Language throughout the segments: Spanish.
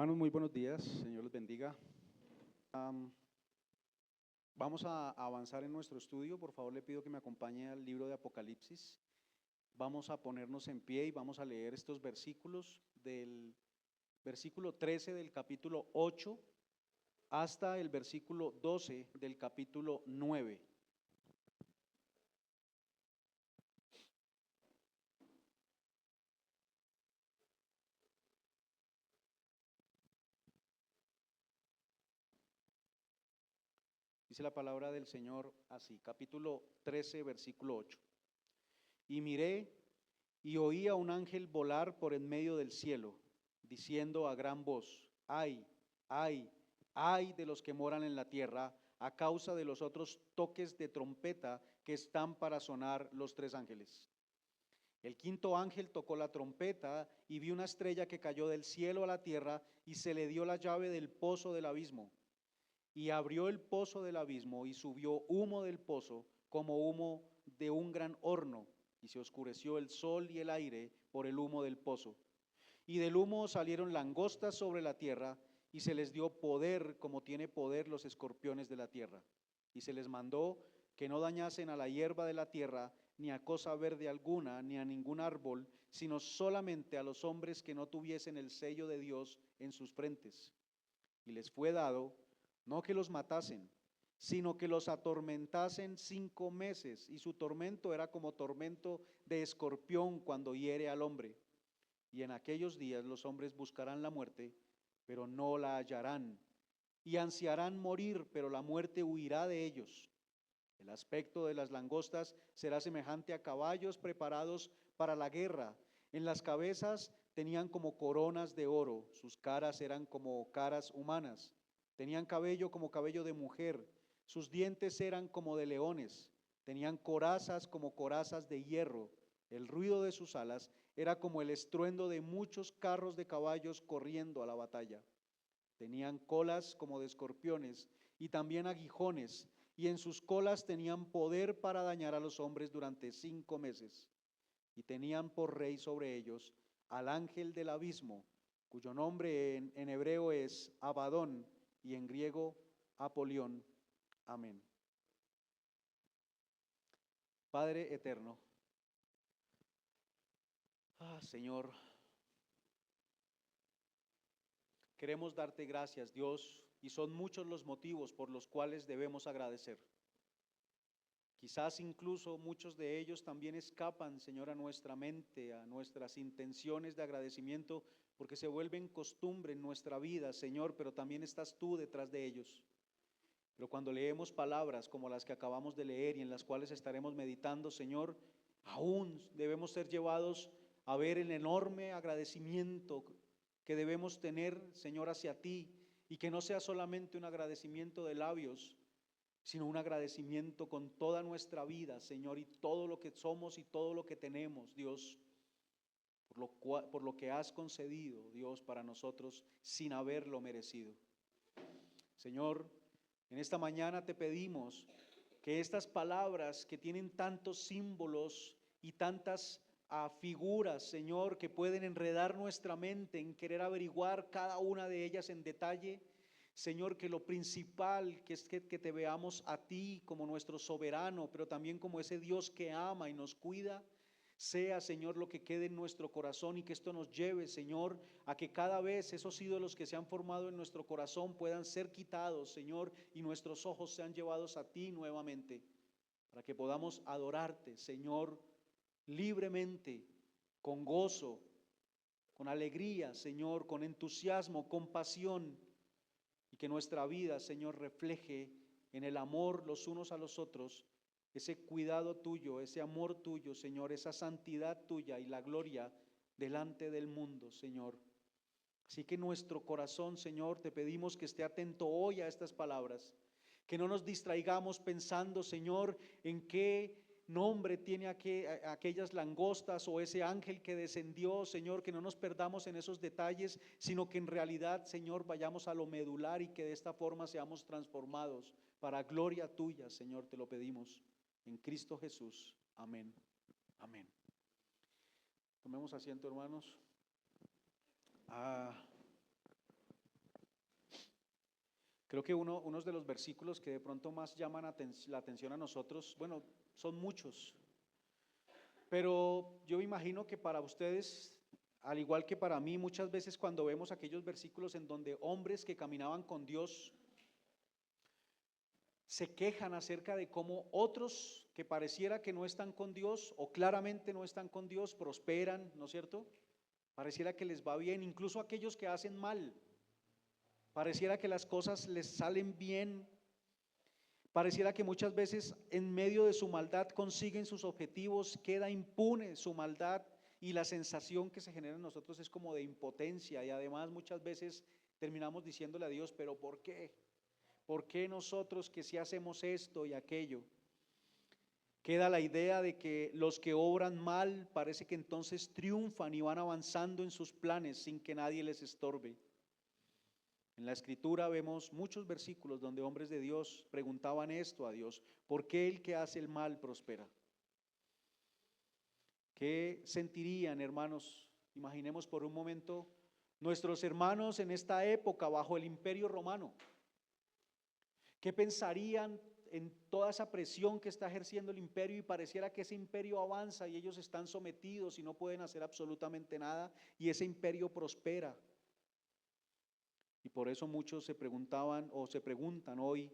Hermanos, muy buenos días, Señor los bendiga. Am, Vamos a avanzar en nuestro estudio. Por favor, le pido que me acompañe al libro de Apocalipsis. Vamos a ponernos en pie y vamos a leer estos versículos del versículo 13 del capítulo 8 hasta el versículo 12 del capítulo 9. Dice la palabra del Señor así, capítulo 13, versículo 8. Y miré y oí a un ángel volar por en medio del cielo, diciendo a gran voz: ay, ay, ay de los que moran en la tierra, a causa de los otros toques de trompeta que están para sonar los tres ángeles. El quinto ángel tocó la trompeta y vi una estrella que cayó del cielo a la tierra, y se le dio la llave del pozo del abismo. Y abrió el pozo del abismo, y subió humo del pozo como humo de un gran horno, y se oscureció el sol y el aire por el humo del pozo. Y del humo salieron langostas sobre la tierra, y se les dio poder como tiene poder los escorpiones de la tierra. Y se les mandó que no dañasen a la hierba de la tierra, ni a cosa verde alguna, ni a ningún árbol, sino solamente a los hombres que no tuviesen el sello de Dios en sus frentes. Y les fue dado no que los matasen, sino que los atormentasen 5 meses, y su tormento era como tormento de escorpión cuando hiere al hombre. Y en aquellos días los hombres buscarán la muerte, pero no la hallarán, y ansiarán morir, pero la muerte huirá de ellos. El aspecto de las langostas será semejante a caballos preparados para la guerra. En las cabezas tenían como coronas de oro, sus caras eran como caras humanas. Tenían cabello como cabello de mujer, sus dientes eran como de leones, tenían corazas como corazas de hierro. El ruido de sus alas era como el estruendo de muchos carros de caballos corriendo a la batalla. Tenían colas como de escorpiones y también aguijones, y en sus colas tenían poder para dañar a los hombres durante 5 meses. Y tenían por rey sobre ellos al ángel del abismo, cuyo nombre en hebreo es Abadón y en griego Apolión. Amén. Padre eterno, Señor, queremos darte gracias, Dios, y son muchos los motivos por los cuales debemos agradecer. Quizás incluso muchos de ellos también escapan, Señor, a nuestra mente, a nuestras intenciones de agradecimiento, porque se vuelven costumbre en nuestra vida, Señor, pero también estás tú detrás de ellos. Pero cuando leemos palabras como las que acabamos de leer y en las cuales estaremos meditando, Señor, aún debemos ser llevados a ver el enorme agradecimiento que debemos tener, Señor, hacia ti, y que no sea solamente un agradecimiento de labios, sino un agradecimiento con toda nuestra vida, Señor, y todo lo que somos y todo lo que tenemos, Dios, por lo que has concedido, Dios, para nosotros sin haberlo merecido. Señor, en esta mañana te pedimos que estas palabras que tienen tantos símbolos y tantas figuras, Señor, que pueden enredar nuestra mente en querer averiguar cada una de ellas en detalle, Señor, que lo principal que es que te veamos a ti como nuestro soberano, pero también como ese Dios que ama y nos cuida, sea, Señor, lo que quede en nuestro corazón, y que esto nos lleve, Señor, a que cada vez esos ídolos que se han formado en nuestro corazón puedan ser quitados, Señor, y nuestros ojos sean llevados a ti nuevamente, para que podamos adorarte, Señor, libremente, con gozo, con alegría, Señor, con entusiasmo, con pasión, y que nuestra vida, Señor, refleje en el amor los unos a los otros ese cuidado tuyo, ese amor tuyo, Señor, esa santidad tuya y la gloria delante del mundo, Señor. Así que nuestro corazón, Señor, te pedimos que esté atento hoy a estas palabras, que no nos distraigamos pensando, Señor, en qué nombre tiene aquellas langostas o ese ángel que descendió, Señor, que no nos perdamos en esos detalles, sino que en realidad, Señor, vayamos a lo medular, y que de esta forma seamos transformados para gloria tuya, Señor, te lo pedimos en Cristo Jesús. Amén. Amén. Tomemos asiento, hermanos. Creo que unos de los versículos que de pronto más llaman la atención a nosotros, bueno, son muchos, pero yo me imagino que para ustedes, al igual que para mí, muchas veces cuando vemos aquellos versículos en donde hombres que caminaban con Dios se quejan acerca de cómo otros que pareciera que no están con Dios o claramente no están con Dios prosperan, ¿no es cierto? Pareciera que les va bien, incluso aquellos que hacen mal, pareciera que las cosas les salen bien, pareciera que muchas veces en medio de su maldad consiguen sus objetivos, queda impune su maldad y la sensación que se genera en nosotros es como de impotencia y además muchas veces terminamos diciéndole a Dios, pero ¿por qué? ¿Por qué nosotros que si hacemos esto y aquello? Queda la idea de que los que obran mal parece que entonces triunfan y van avanzando en sus planes sin que nadie les estorbe. En la Escritura vemos muchos versículos donde hombres de Dios preguntaban esto a Dios: ¿por qué el que hace el mal prospera? ¿Qué sentirían, hermanos? Imaginemos por un momento nuestros hermanos en esta época bajo el Imperio Romano. ¿Qué pensarían en toda esa presión que está ejerciendo el imperio y pareciera que ese imperio avanza y ellos están sometidos y no pueden hacer absolutamente nada y ese imperio prospera? Y por eso muchos se preguntaban o se preguntan hoy,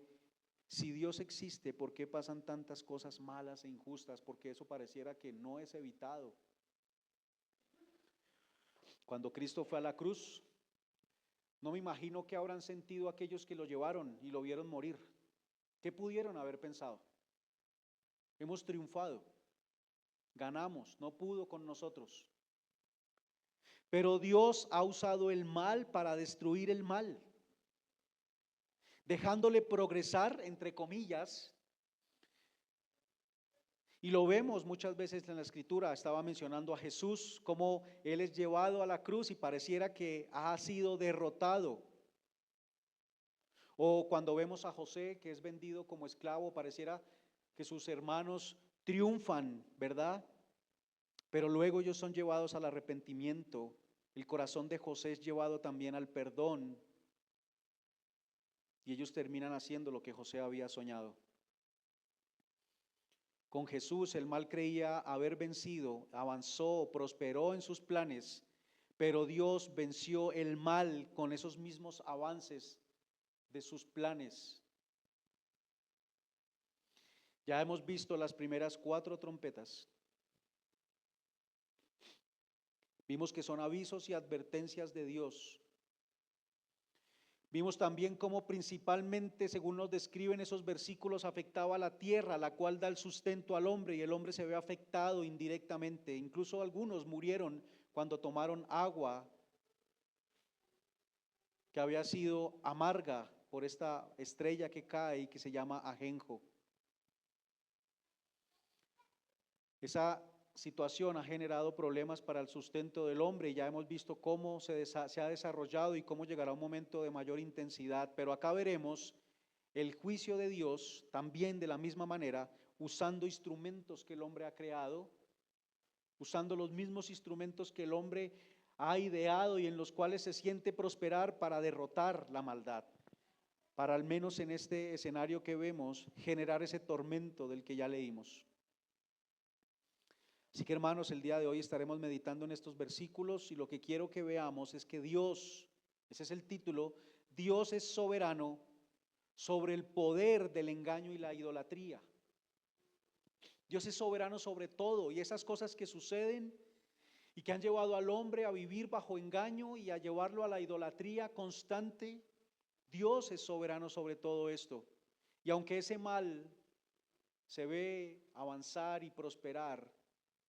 si Dios existe, ¿por qué pasan tantas cosas malas e injustas? Porque eso pareciera que no es evitado. Cuando Cristo fue a la cruz, no me imagino qué habrán sentido aquellos que lo llevaron y lo vieron morir. ¿Qué pudieron haber pensado? Hemos triunfado, ganamos, no pudo con nosotros. Pero Dios ha usado el mal para destruir el mal, dejándole progresar, entre comillas, y lo vemos muchas veces en la Escritura. Estaba mencionando a Jesús, cómo Él es llevado a la cruz y pareciera que ha sido derrotado. O cuando vemos a José, que es vendido como esclavo, pareciera que sus hermanos triunfan, ¿verdad? Pero luego ellos son llevados al arrepentimiento. El corazón de José es llevado también al perdón. Y ellos terminan haciendo lo que José había soñado. Con Jesús el mal creía haber vencido, avanzó, prosperó en sus planes, pero Dios venció el mal con esos mismos avances de sus planes. Ya hemos visto las primeras 4 trompetas. Vimos que son avisos y advertencias de Dios. Vimos también cómo principalmente, según nos describen esos versículos, afectaba a la tierra, la cual da el sustento al hombre, y el hombre se ve afectado indirectamente. Incluso algunos murieron cuando tomaron agua que había sido amarga por esta estrella que cae y que se llama ajenjo. Esa situación ha generado problemas para el sustento del hombre y ya hemos visto cómo se ha desarrollado y cómo llegará un momento de mayor intensidad, pero acá veremos el juicio de Dios también de la misma manera, usando instrumentos que el hombre ha creado, usando los mismos instrumentos que el hombre ha ideado y en los cuales se siente prosperar para derrotar la maldad, para al menos en este escenario que vemos generar ese tormento del que ya leímos. Así que hermanos, el día de hoy estaremos meditando en estos versículos y lo que quiero que veamos es que Dios, ese es el título, Dios es soberano sobre el poder del engaño y la idolatría. Dios es soberano sobre todo y esas cosas que suceden y que han llevado al hombre a vivir bajo engaño y a llevarlo a la idolatría constante, Dios es soberano sobre todo esto. Y aunque ese mal se ve avanzar y prosperar,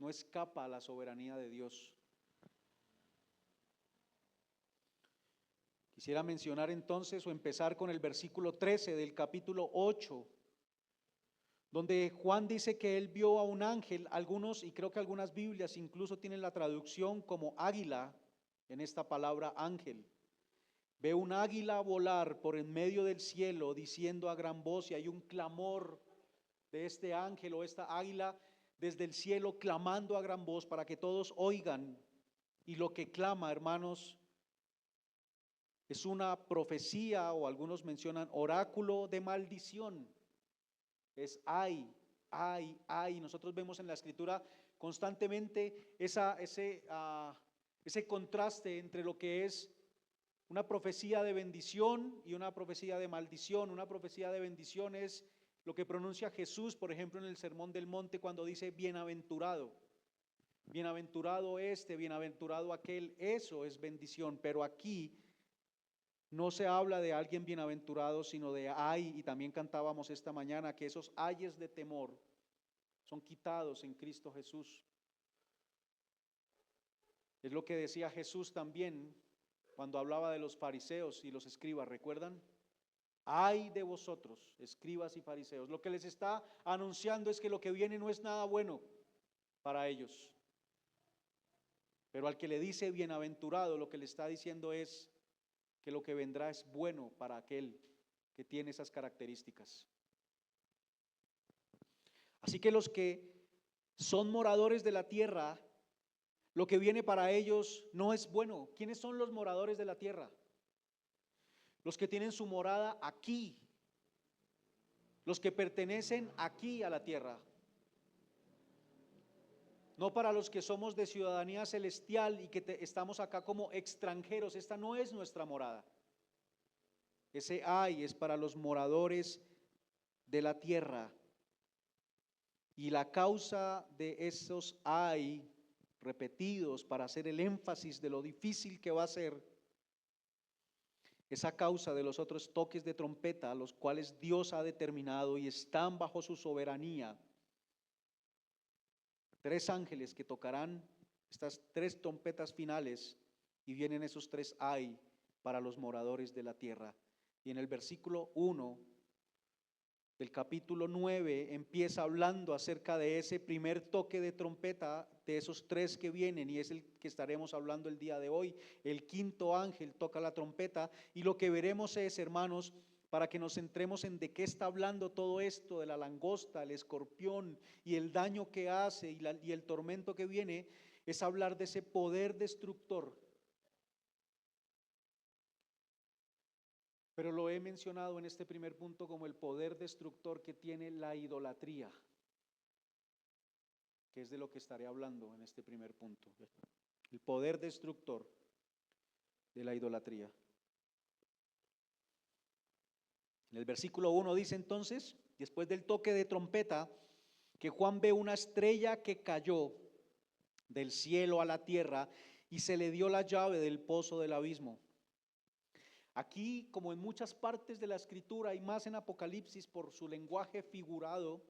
no escapa a la soberanía de Dios. Quisiera mencionar entonces o empezar con el versículo 13 del capítulo 8, donde Juan dice que él vio a un ángel, algunos, y creo que algunas Biblias incluso tienen la traducción como águila en esta palabra ángel. Ve un águila volar por en medio del cielo diciendo a gran voz, y hay un clamor de este ángel o esta águila desde el cielo clamando a gran voz para que todos oigan. Y lo que clama, hermanos, Es una profecía, o algunos mencionan oráculo de maldición. Es ay. Nosotros vemos en la Escritura constantemente ese contraste entre lo que es una profecía de bendición y una profecía de maldición. Una profecía de bendición es lo que pronuncia Jesús, por ejemplo, en el Sermón del Monte, cuando dice bienaventurado. Bienaventurado bienaventurado aquel, eso es bendición. Pero aquí no se habla de alguien bienaventurado, sino de ay, y también cantábamos esta mañana que esos ayes de temor son quitados en Cristo Jesús. Es lo que decía Jesús también cuando hablaba de los fariseos y los escribas, ¿recuerdan? Ay de vosotros, escribas y fariseos. Lo que les está anunciando es que lo que viene no es nada bueno para ellos. Pero al que le dice bienaventurado, lo que le está diciendo es que lo que vendrá es bueno para aquel que tiene esas características. Así que los que son moradores de la tierra, lo que viene para ellos no es bueno. ¿Quiénes son los moradores de la tierra? Los que tienen su morada aquí, los que pertenecen aquí a la tierra. No para los que somos de ciudadanía celestial y que estamos acá como extranjeros. Esta no es nuestra morada. Ese ay es para los moradores de la tierra. Y la causa de esos ay repetidos, para hacer el énfasis de lo difícil que va a ser, esa causa de los otros toques de trompeta, los cuales Dios ha determinado y están bajo su soberanía. 3 ángeles que tocarán estas 3 trompetas finales, y vienen esos 3 ay para los moradores de la tierra. Y en el versículo 1 del capítulo 9 empieza hablando acerca de ese primer toque de trompeta, de esos 3 que vienen, y es el que estaremos hablando el día de hoy. El 5.º ángel toca la trompeta, y lo que veremos es, hermanos, para que nos centremos en de qué está hablando todo esto, de la langosta, el escorpión y el daño que hace y el tormento que viene, es hablar de ese poder destructor. Pero lo he mencionado en este primer punto como el poder destructor que tiene la idolatría, que es de lo que estaré hablando en este primer punto. El poder destructor de la idolatría. En el versículo 1 dice entonces, después del toque de trompeta, que Juan ve una estrella que cayó del cielo a la tierra y se le dio la llave del pozo del abismo. Aquí, como en muchas partes de la Escritura y más en Apocalipsis por su lenguaje figurado,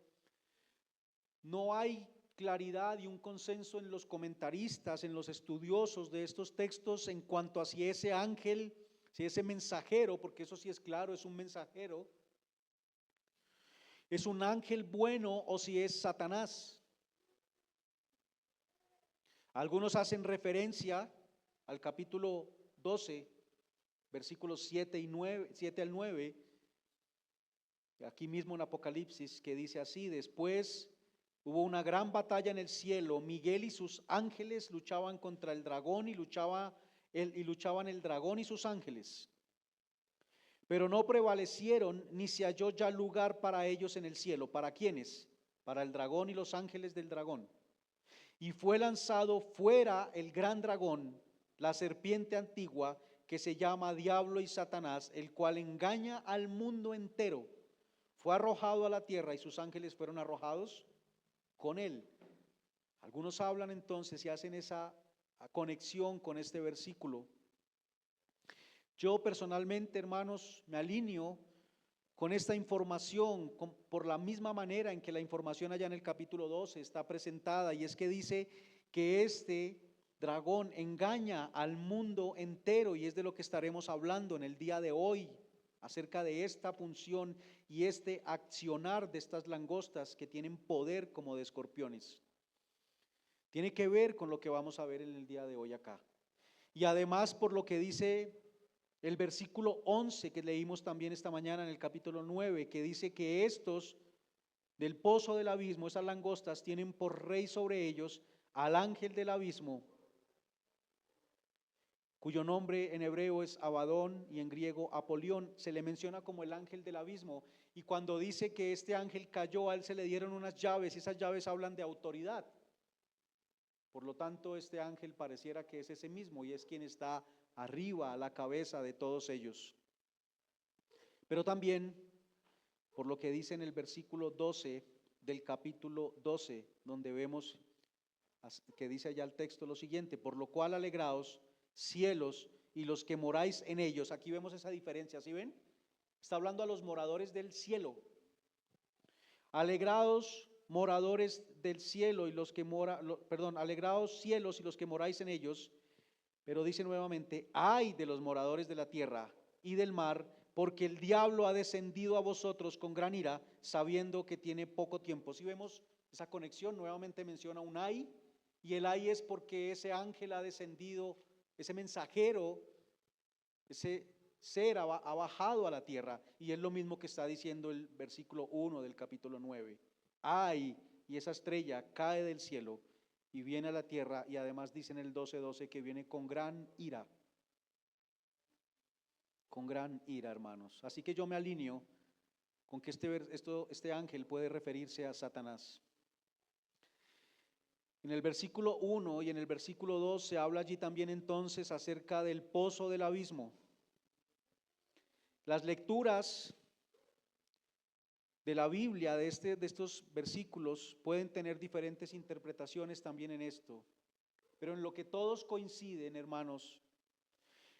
no hay claridad y un consenso en los comentaristas, en los estudiosos de estos textos en cuanto a si ese ángel, si ese mensajero, porque eso sí es claro, es un mensajero, es un ángel bueno o si es Satanás. Algunos hacen referencia al capítulo 12, versículos 7 al 9, aquí mismo en Apocalipsis, que dice así: después hubo una gran batalla en el cielo, Miguel y sus ángeles luchaban contra el dragón y luchaban el dragón y sus ángeles, pero no prevalecieron ni se halló ya lugar para ellos en el cielo. ¿Para quiénes? Para el dragón y los ángeles del dragón. Y fue lanzado fuera el gran dragón, la serpiente antigua, que se llama Diablo y Satanás, el cual engaña al mundo entero. Fue arrojado a la tierra y sus ángeles fueron arrojados con él. Algunos hablan entonces y hacen esa conexión con este versículo. Yo personalmente, hermanos, me alineo con esta información por la misma manera en que la información allá en el capítulo 12 está presentada, y es que dice que este dragón engaña al mundo entero, y es de lo que estaremos hablando en el día de hoy, acerca de esta función y este accionar de estas langostas que tienen poder como de escorpiones. Tiene que ver con lo que vamos a ver en el día de hoy acá. Y además por lo que dice el versículo 11 que leímos también esta mañana en el capítulo 9, que dice que estos del pozo del abismo, esas langostas, tienen por rey sobre ellos al ángel del abismo, cuyo nombre en hebreo es Abadón y en griego Apolión. Se le menciona como el ángel del abismo, y cuando dice que este ángel cayó, a él se le dieron unas llaves, y esas llaves hablan de autoridad. Por lo tanto, este ángel pareciera que es ese mismo y es quien está arriba, a la cabeza de todos ellos. Pero también, por lo que dice en el versículo 12 del capítulo 12, donde vemos que dice allá el texto lo siguiente: por lo cual alegraos, cielos, y los que moráis en ellos. Aquí vemos esa diferencia, ¿sí ven? Está hablando a los moradores del cielo. Alegraos, moradores del cielo y los que alegraos cielos y los que moráis en ellos. Pero dice nuevamente: ay de los moradores de la tierra y del mar, porque el diablo ha descendido a vosotros con gran ira, sabiendo que tiene poco tiempo. Si vemos esa conexión, nuevamente menciona un ay, y el ay es porque ese ángel ha descendido, ese mensajero, ese ser ha bajado a la tierra, y es lo mismo que está diciendo el versículo 1 del capítulo 9. Ay, y esa estrella cae del cielo y viene a la tierra, y además dice en el 12:12 que viene con gran ira. Con gran ira, hermanos. Así que yo me alineo con que este ángel puede referirse a Satanás. En el versículo 1 y en el versículo 2 se habla allí también entonces acerca del pozo del abismo. Las lecturas de la Biblia de estos versículos pueden tener diferentes interpretaciones también en esto, pero en lo que todos coinciden, hermanos,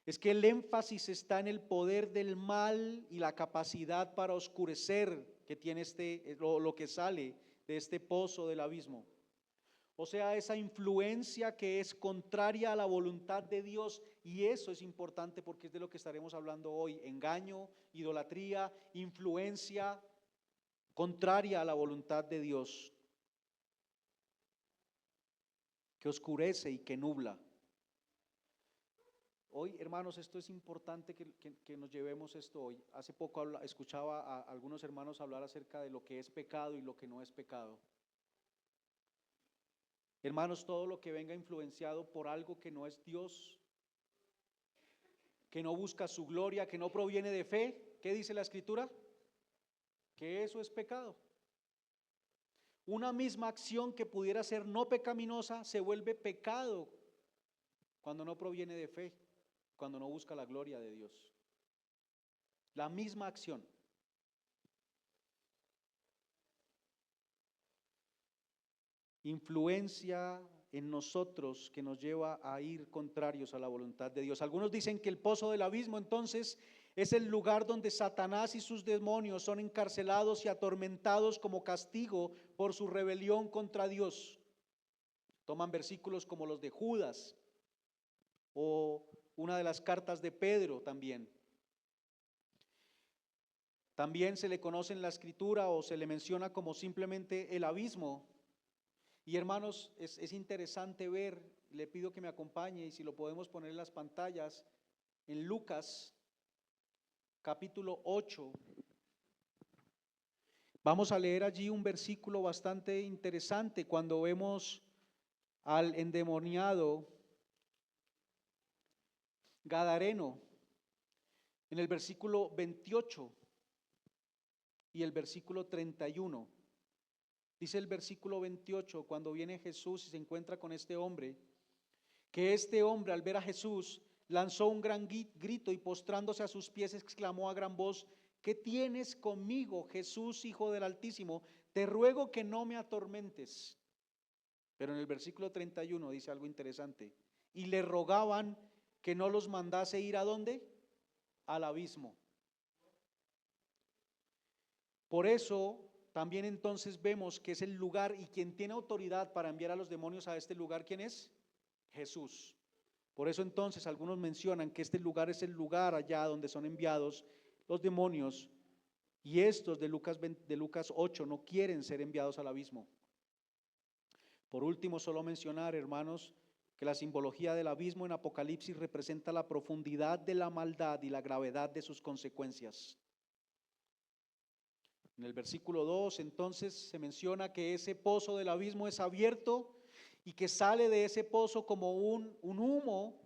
es que el énfasis está en el poder del mal y la capacidad para oscurecer que tiene lo que sale de este pozo del abismo. O sea, esa influencia que es contraria a la voluntad de Dios, y eso es importante porque es de lo que estaremos hablando hoy: engaño, idolatría, influencia contraria a la voluntad de Dios, que oscurece y que nubla. Hoy, hermanos, esto es importante que nos llevemos esto hoy. Hace poco escuchaba a algunos hermanos hablar acerca de lo que es pecado y lo que no es pecado. Hermanos, todo lo que venga influenciado por algo que no es Dios, que no busca su gloria, que no proviene de fe, ¿qué dice la Escritura? Que eso es pecado. Una misma acción que pudiera ser no pecaminosa se vuelve pecado cuando no proviene de fe, cuando no busca la gloria de Dios. La misma acción. Influencia en nosotros que nos lleva a ir contrarios a la voluntad de Dios. Algunos dicen que el pozo del abismo entonces es el lugar donde Satanás y sus demonios son encarcelados y atormentados como castigo por su rebelión contra Dios. Toman versículos como los de Judas o una de las cartas de Pedro también. También se le conoce en la Escritura o se le menciona como simplemente el abismo. Y hermanos, es interesante ver, le pido que me acompañe y si lo podemos poner en las pantallas, en Lucas capítulo 8. Vamos a leer allí un versículo bastante interesante cuando vemos al endemoniado gadareno en el versículo 28 y el versículo 31. Dice el versículo 28, cuando viene Jesús y se encuentra con este hombre, que este hombre al ver a Jesús lanzó un gran grito y postrándose a sus pies exclamó a gran voz: ¿qué tienes conmigo, Jesús, Hijo del Altísimo? Te ruego que no me atormentes. Pero en el versículo 31 dice algo interesante: y le rogaban que no los mandase ir ¿a dónde? Al abismo. Por eso también entonces vemos que es el lugar, y quien tiene autoridad para enviar a los demonios a este lugar, ¿quién es? Jesús. Por eso entonces algunos mencionan que este lugar es el lugar allá donde son enviados los demonios, y estos de Lucas 8 no quieren ser enviados al abismo. Por último, solo mencionar, hermanos, que la simbología del abismo en Apocalipsis representa la profundidad de la maldad y la gravedad de sus consecuencias. En el versículo 2 entonces se menciona que ese pozo del abismo es abierto y que sale de ese pozo como un humo,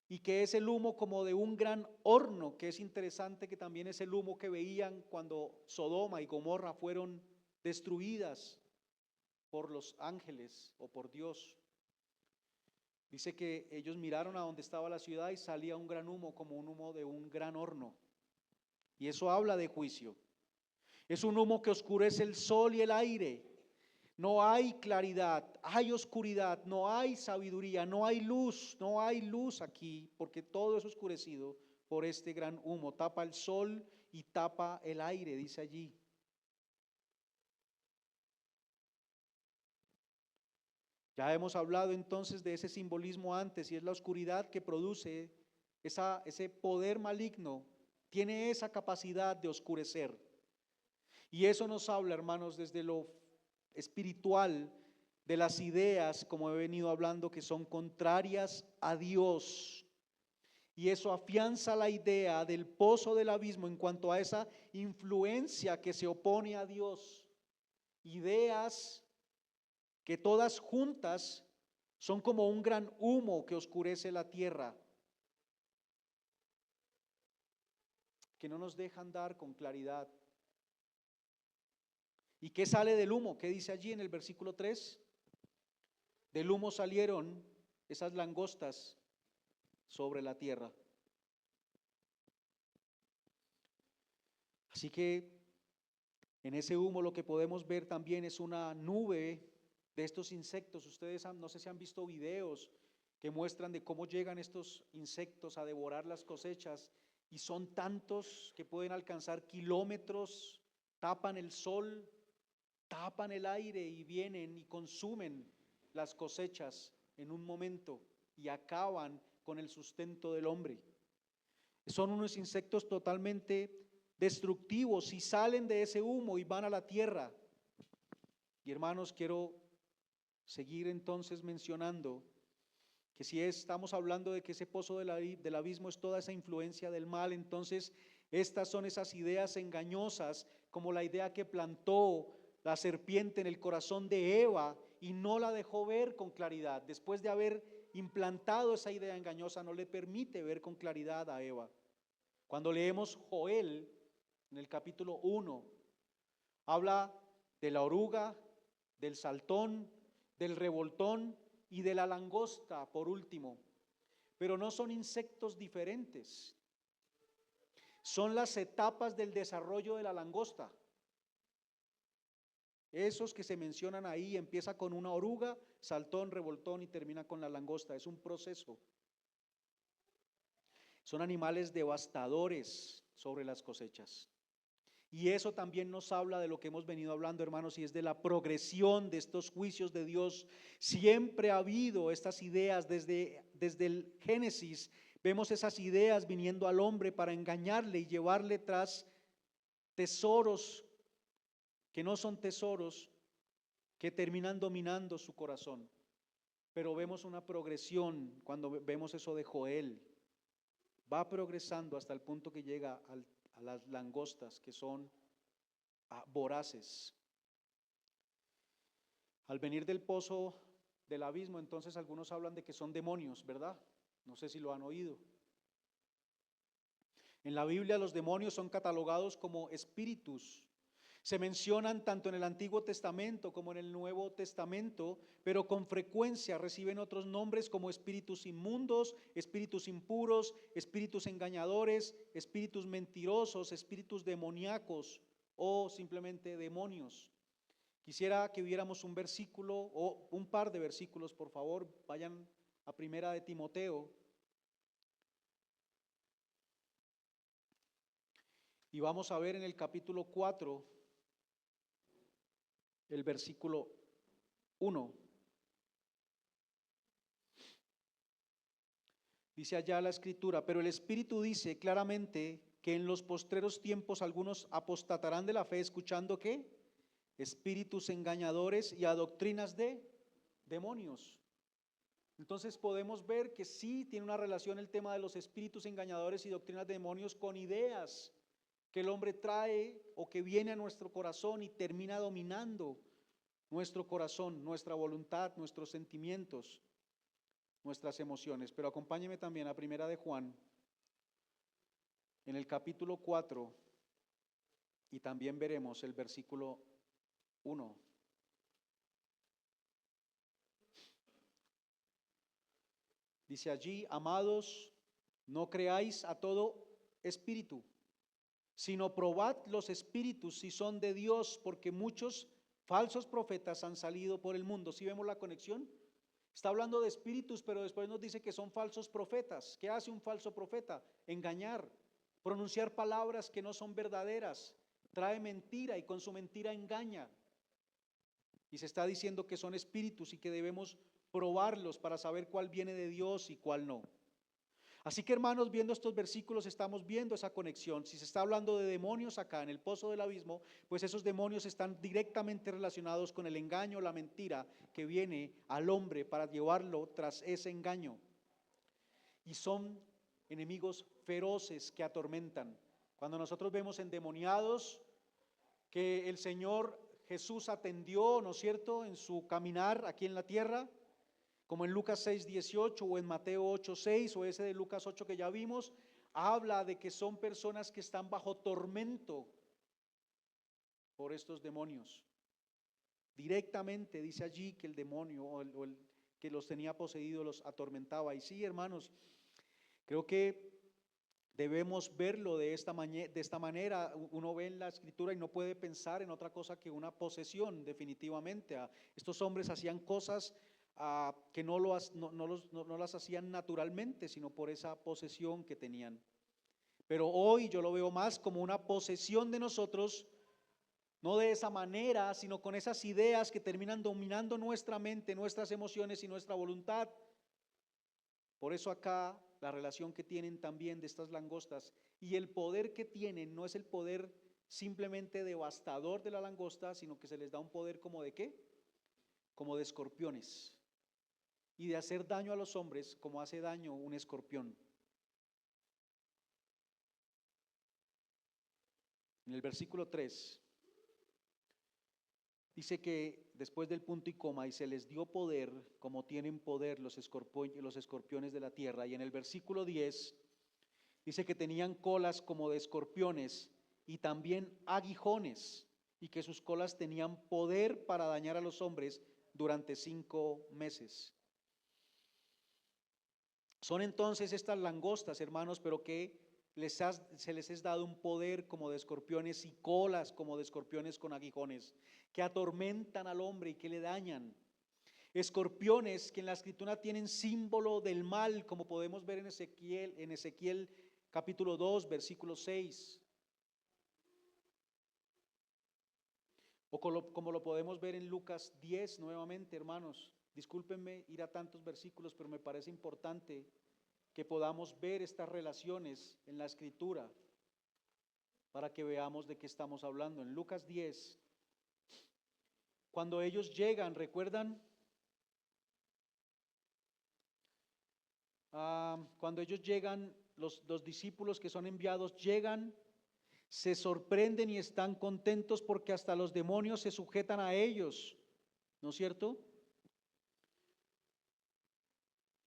y que es el humo como de un gran horno, que es interesante que también es el humo que veían cuando Sodoma y Gomorra fueron destruidas por los ángeles o por Dios. Dice que ellos miraron a donde estaba la ciudad y salía un gran humo como un humo de un gran horno. Y eso habla de juicio. Es un humo que oscurece el sol y el aire. No hay claridad, hay oscuridad, no hay sabiduría, no hay luz aquí, porque todo es oscurecido por este gran humo. Tapa el sol y tapa el aire, dice allí. Ya hemos hablado entonces de ese simbolismo antes, y es la oscuridad que produce ese poder maligno, tiene esa capacidad de oscurecer. Y eso nos habla, hermanos, desde lo espiritual, de las ideas, como he venido hablando, que son contrarias a Dios. Y eso afianza la idea del pozo del abismo en cuanto a esa influencia que se opone a Dios. Ideas que todas juntas son como un gran humo que oscurece la tierra, que no nos dejan dar con claridad. ¿Y qué sale del humo? ¿Qué dice allí en el versículo 3? Del humo salieron esas langostas sobre la tierra. Así que en ese humo lo que podemos ver también es una nube de estos insectos. Ustedes no sé si han visto videos que muestran de cómo llegan estos insectos a devorar las cosechas, y son tantos que pueden alcanzar kilómetros, tapan el sol, tapan el aire y vienen y consumen las cosechas en un momento y acaban con el sustento del hombre. Son unos insectos totalmente destructivos y salen de ese humo y van a la tierra. Y hermanos, quiero seguir entonces mencionando que si estamos hablando de que ese pozo del abismo es toda esa influencia del mal, entonces estas son esas ideas engañosas, como la idea que plantó la serpiente en el corazón de Eva y no la dejó ver con claridad. Después de haber implantado esa idea engañosa, no le permite ver con claridad a Eva. Cuando leemos Joel en el capítulo 1, habla de la oruga, del saltón, del revoltón y de la langosta por último. Pero no son insectos diferentes, son las etapas del desarrollo de la langosta. Esos que se mencionan ahí, empieza con una oruga, saltón, revoltón y termina con la langosta. Es un proceso. Son animales devastadores sobre las cosechas. Y eso también nos habla de lo que hemos venido hablando, hermanos, y es de la progresión de estos juicios de Dios. Siempre ha habido estas ideas desde el Génesis. Vemos esas ideas viniendo al hombre para engañarle y llevarle tras tesoros que no son tesoros, que terminan dominando su corazón. Pero vemos una progresión cuando vemos eso de Joel. Va progresando hasta el punto que llega a las langostas, que son voraces. Al venir del pozo del abismo, entonces algunos hablan de que son demonios, ¿verdad? No sé si lo han oído. En la Biblia los demonios son catalogados como espíritus. Se mencionan tanto en el Antiguo Testamento como en el Nuevo Testamento, pero con frecuencia reciben otros nombres como espíritus inmundos, espíritus impuros, espíritus engañadores, espíritus mentirosos, espíritus demoníacos o simplemente demonios. Quisiera que viéramos un versículo o un par de versículos, por favor, vayan a Primera de Timoteo. Y vamos a ver en el capítulo 4, el versículo 1. Dice allá la escritura: pero el Espíritu dice claramente que en los postreros tiempos algunos apostatarán de la fe, escuchando ¿qué? Espíritus engañadores y a doctrinas de demonios. Entonces podemos ver que sí tiene una relación el tema de los espíritus engañadores y doctrinas de demonios con ideas que el hombre trae o que viene a nuestro corazón y termina dominando nuestro corazón, nuestra voluntad, nuestros sentimientos. nuestras emociones. Pero acompáñeme también a Primera de Juan, en el capítulo 4, y también veremos el versículo 1. Dice allí: amados, no creáis a todo espíritu, sino probad los espíritus si son de Dios, porque muchos falsos profetas han salido por el mundo. ¿Sí vemos la conexión? Está hablando de espíritus, pero después nos dice que son falsos profetas. ¿Qué hace un falso profeta? Engañar, pronunciar palabras que no son verdaderas, trae mentira y con su mentira engaña. Y se está diciendo que son espíritus y que debemos probarlos para saber cuál viene de Dios y cuál no. Así que, hermanos, viendo estos versículos estamos viendo esa conexión. Si se está hablando de demonios acá en el pozo del abismo, pues esos demonios están directamente relacionados con el engaño, la mentira que viene al hombre para llevarlo tras ese engaño. Y son enemigos feroces que atormentan. Cuando nosotros vemos endemoniados que el Señor Jesús atendió, ¿no es cierto?, en su caminar aquí en la tierra, como en Lucas 6:18 o en Mateo 8:6 o ese de Lucas 8 que ya vimos, habla de que son personas que están bajo tormento por estos demonios. Directamente dice allí que el demonio o el que los tenía poseídos los atormentaba. Y sí, hermanos, creo que debemos verlo de esta manera. Uno ve en la escritura y no puede pensar en otra cosa que una posesión, definitivamente. Estos hombres hacían cosas que no las hacían naturalmente, sino por esa posesión que tenían. Pero hoy yo lo veo más como una posesión de nosotros, no de esa manera, sino con esas ideas que terminan dominando nuestra mente, nuestras emociones y nuestra voluntad. Por eso acá la relación que tienen también de estas langostas y el poder que tienen no es el poder simplemente devastador de la langosta, sino que se les da un poder como de ¿qué? Como de escorpiones, y de hacer daño a los hombres como hace daño un escorpión. En el versículo 3 dice que después del punto y coma, y se les dio poder como tienen poder los escorpiones de la tierra. Y en el versículo 10 dice que tenían colas como de escorpiones y también aguijones, y que sus colas tenían poder para dañar a los hombres durante 5 meses. Son entonces estas langostas, hermanos, pero que se les es dado un poder como de escorpiones y colas como de escorpiones con aguijones, que atormentan al hombre y que le dañan. Escorpiones que en la escritura tienen símbolo del mal, como podemos ver en Ezequiel capítulo 2, versículo 6. O como lo podemos ver en Lucas 10 nuevamente, hermanos. Discúlpenme ir a tantos versículos, pero me parece importante que podamos ver estas relaciones en la escritura para que veamos de qué estamos hablando. En Lucas 10, cuando ellos llegan, ¿recuerdan? Cuando ellos llegan, los discípulos que son enviados llegan, se sorprenden y están contentos porque hasta los demonios se sujetan a ellos, ¿no es cierto?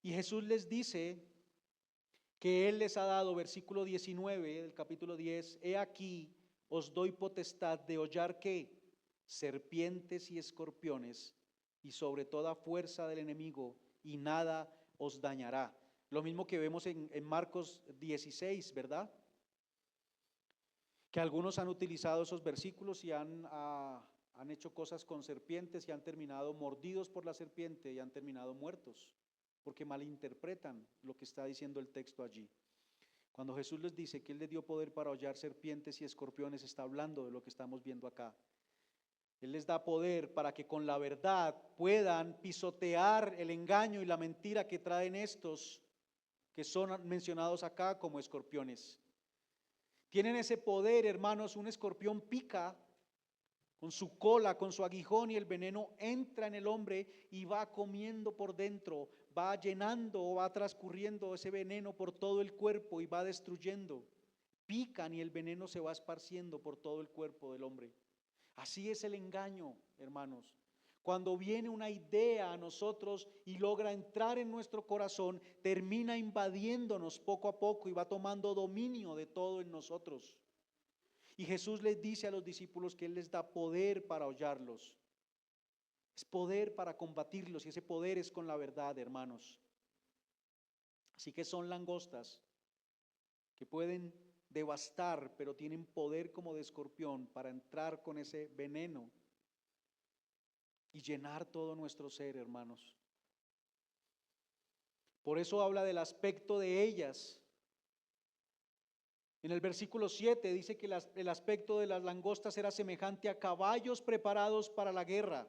Y Jesús les dice que Él les ha dado, versículo 19 del capítulo 10, he aquí os doy potestad de hollar ¿qué? Serpientes y escorpiones y sobre toda fuerza del enemigo y nada os dañará. Lo mismo que vemos en Marcos 16, ¿verdad? Que algunos han utilizado esos versículos y han hecho cosas con serpientes y han terminado mordidos por la serpiente y han terminado muertos, porque malinterpretan lo que está diciendo el texto allí. Cuando Jesús les dice que Él les dio poder para hollar serpientes y escorpiones, está hablando de lo que estamos viendo acá. Él les da poder para que con la verdad puedan pisotear el engaño y la mentira que traen estos que son mencionados acá como escorpiones. Tienen ese poder, hermanos. Un escorpión pica con su cola, con su aguijón, y el veneno entra en el hombre y va comiendo por dentro, va llenando o va transcurriendo ese veneno por todo el cuerpo y va destruyendo. Pican y el veneno se va esparciendo por todo el cuerpo del hombre. Así es el engaño, hermanos. Cuando viene una idea a nosotros y logra entrar en nuestro corazón, termina invadiéndonos poco a poco y va tomando dominio de todo en nosotros. Y Jesús les dice a los discípulos que Él les da poder para hollarlos. Es poder para combatirlos y ese poder es con la verdad, hermanos. Así que son langostas que pueden devastar, pero tienen poder como de escorpión para entrar con ese veneno y llenar todo nuestro ser, hermanos. Por eso habla del aspecto de ellas. En el versículo 7 dice que el aspecto de las langostas era semejante a caballos preparados para la guerra.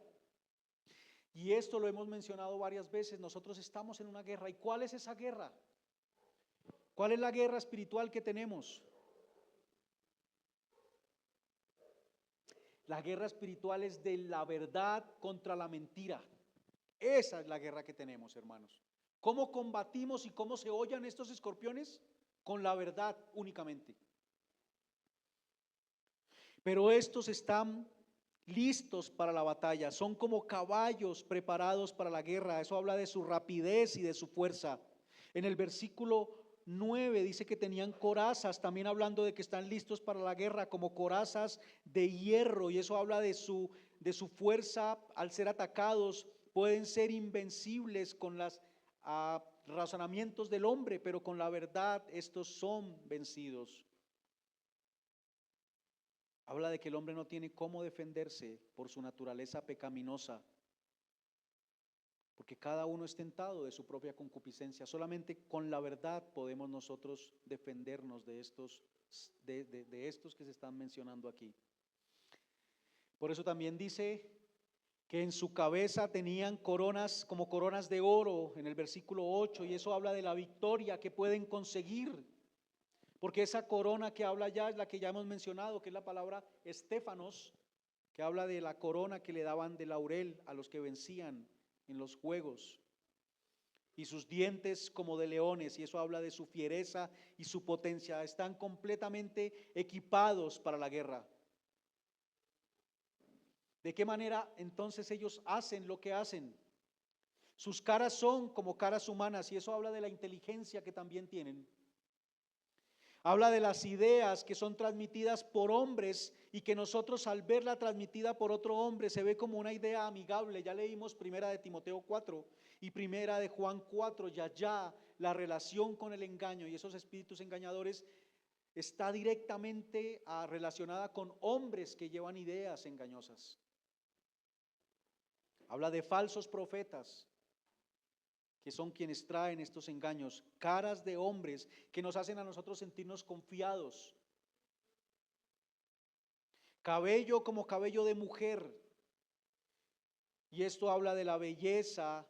Y esto lo hemos mencionado varias veces. Nosotros estamos en una guerra. ¿Y cuál es esa guerra? ¿Cuál es la guerra espiritual que tenemos? La guerra espiritual es de la verdad contra la mentira. Esa es la guerra que tenemos, hermanos. ¿Cómo combatimos y cómo se hollan estos escorpiones? Con la verdad únicamente. Pero estos están listos para la batalla, son como caballos preparados para la guerra. Eso habla de su rapidez y de su fuerza. En el versículo 9 dice que tenían corazas, también hablando de que están listos para la guerra, como corazas de hierro, y eso habla de su fuerza. Al ser atacados pueden ser invencibles con los razonamientos del hombre, pero con la verdad estos son vencidos. Habla de que el hombre no tiene cómo defenderse por su naturaleza pecaminosa, porque cada uno es tentado de su propia concupiscencia. Solamente con la verdad podemos nosotros defendernos de estos que se están mencionando aquí. Por eso también dice que en su cabeza tenían coronas como coronas de oro en el versículo 8, y eso habla de la victoria que pueden conseguir. Porque esa corona que habla ya es la que ya hemos mencionado, que es la palabra estéfanos, que habla de la corona que le daban de laurel a los que vencían en los juegos. Y sus dientes como de leones, y eso habla de su fiereza y su potencia. Están completamente equipados para la guerra. ¿De qué manera entonces ellos hacen lo que hacen? Sus caras son como caras humanas, y eso habla de la inteligencia que también tienen. Habla de las ideas que son transmitidas por hombres y que nosotros al verla transmitida por otro hombre se ve como una idea amigable. Ya leímos primera de Timoteo 4 y primera de Juan 4, ya la relación con el engaño y esos espíritus engañadores está directamente relacionada con hombres que llevan ideas engañosas. Habla de falsos profetas, que son quienes traen estos engaños, caras de hombres que nos hacen a nosotros sentirnos confiados. Cabello como cabello de mujer, y esto habla de la belleza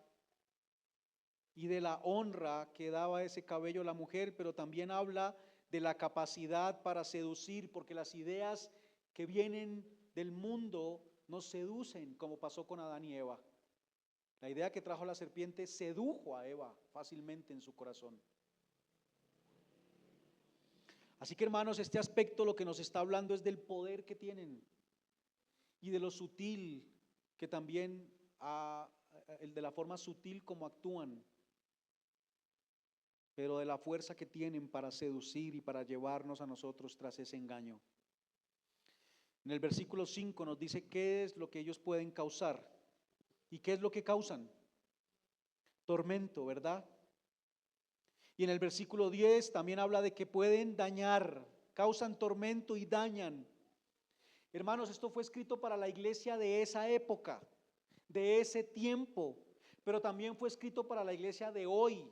y de la honra que daba ese cabello a la mujer, pero también habla de la capacidad para seducir, porque las ideas que vienen del mundo nos seducen, como pasó con Adán y Eva. La idea que trajo la serpiente sedujo a Eva fácilmente en su corazón. Así que, hermanos, este aspecto lo que nos está hablando es del poder que tienen y de lo sutil que también, el de la forma sutil como actúan, pero de la fuerza que tienen para seducir y para llevarnos a nosotros tras ese engaño. En el versículo 5 nos dice qué es lo que ellos pueden causar. ¿Y qué es lo que causan? Tormento, ¿verdad? Y en el versículo 10 también habla de que pueden dañar, causan tormento y dañan. Hermanos, esto fue escrito para la iglesia de esa época, de ese tiempo, pero también fue escrito para la iglesia de hoy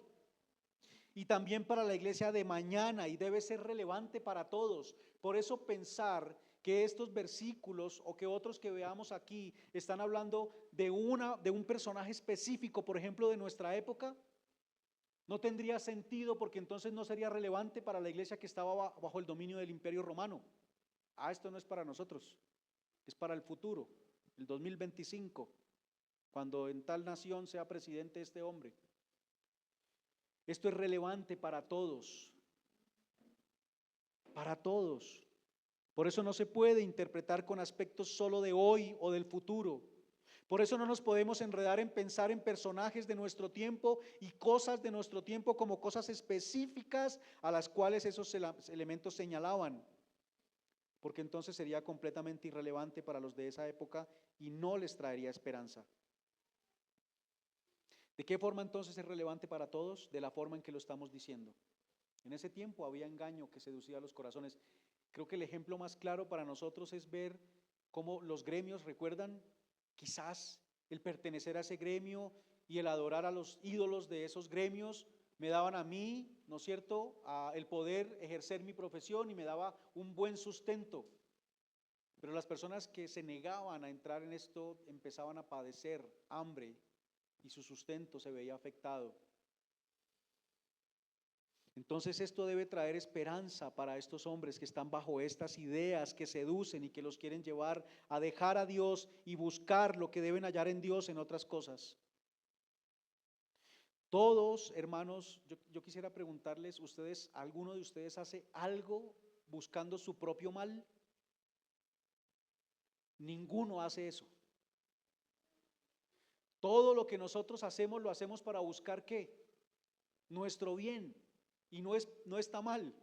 y también para la iglesia de mañana, y debe ser relevante para todos. Por eso pensar que estos versículos o que otros que veamos aquí están hablando de un personaje específico, por ejemplo, de nuestra época, no tendría sentido, porque entonces no sería relevante para la iglesia que estaba bajo el dominio del Imperio Romano. Esto no es para nosotros, es para el futuro, el 2025, cuando en tal nación sea presidente este hombre. Esto es relevante para todos, para todos. Por eso no se puede interpretar con aspectos solo de hoy o del futuro. Por eso no nos podemos enredar en pensar en personajes de nuestro tiempo y cosas de nuestro tiempo como cosas específicas a las cuales esos elementos señalaban, porque entonces sería completamente irrelevante para los de esa época y no les traería esperanza. ¿De qué forma entonces es relevante para todos? De la forma en que lo estamos diciendo. En ese tiempo había engaño que seducía a los corazones. Creo que el ejemplo más claro para nosotros es ver cómo los gremios, ¿recuerdan? Quizás el pertenecer a ese gremio y el adorar a los ídolos de esos gremios me daban a mí, ¿no es cierto?, el poder ejercer mi profesión y me daba un buen sustento. Pero las personas que se negaban a entrar en esto empezaban a padecer hambre y su sustento se veía afectado. Entonces esto debe traer esperanza para estos hombres que están bajo estas ideas que seducen y que los quieren llevar a dejar a Dios y buscar lo que deben hallar en Dios en otras cosas. Todos, hermanos, yo quisiera preguntarles, ¿ustedes, alguno de ustedes hace algo buscando su propio mal? Ninguno hace eso. Todo lo que nosotros hacemos lo hacemos para buscar ¿qué? Nuestro bien. Y no está mal.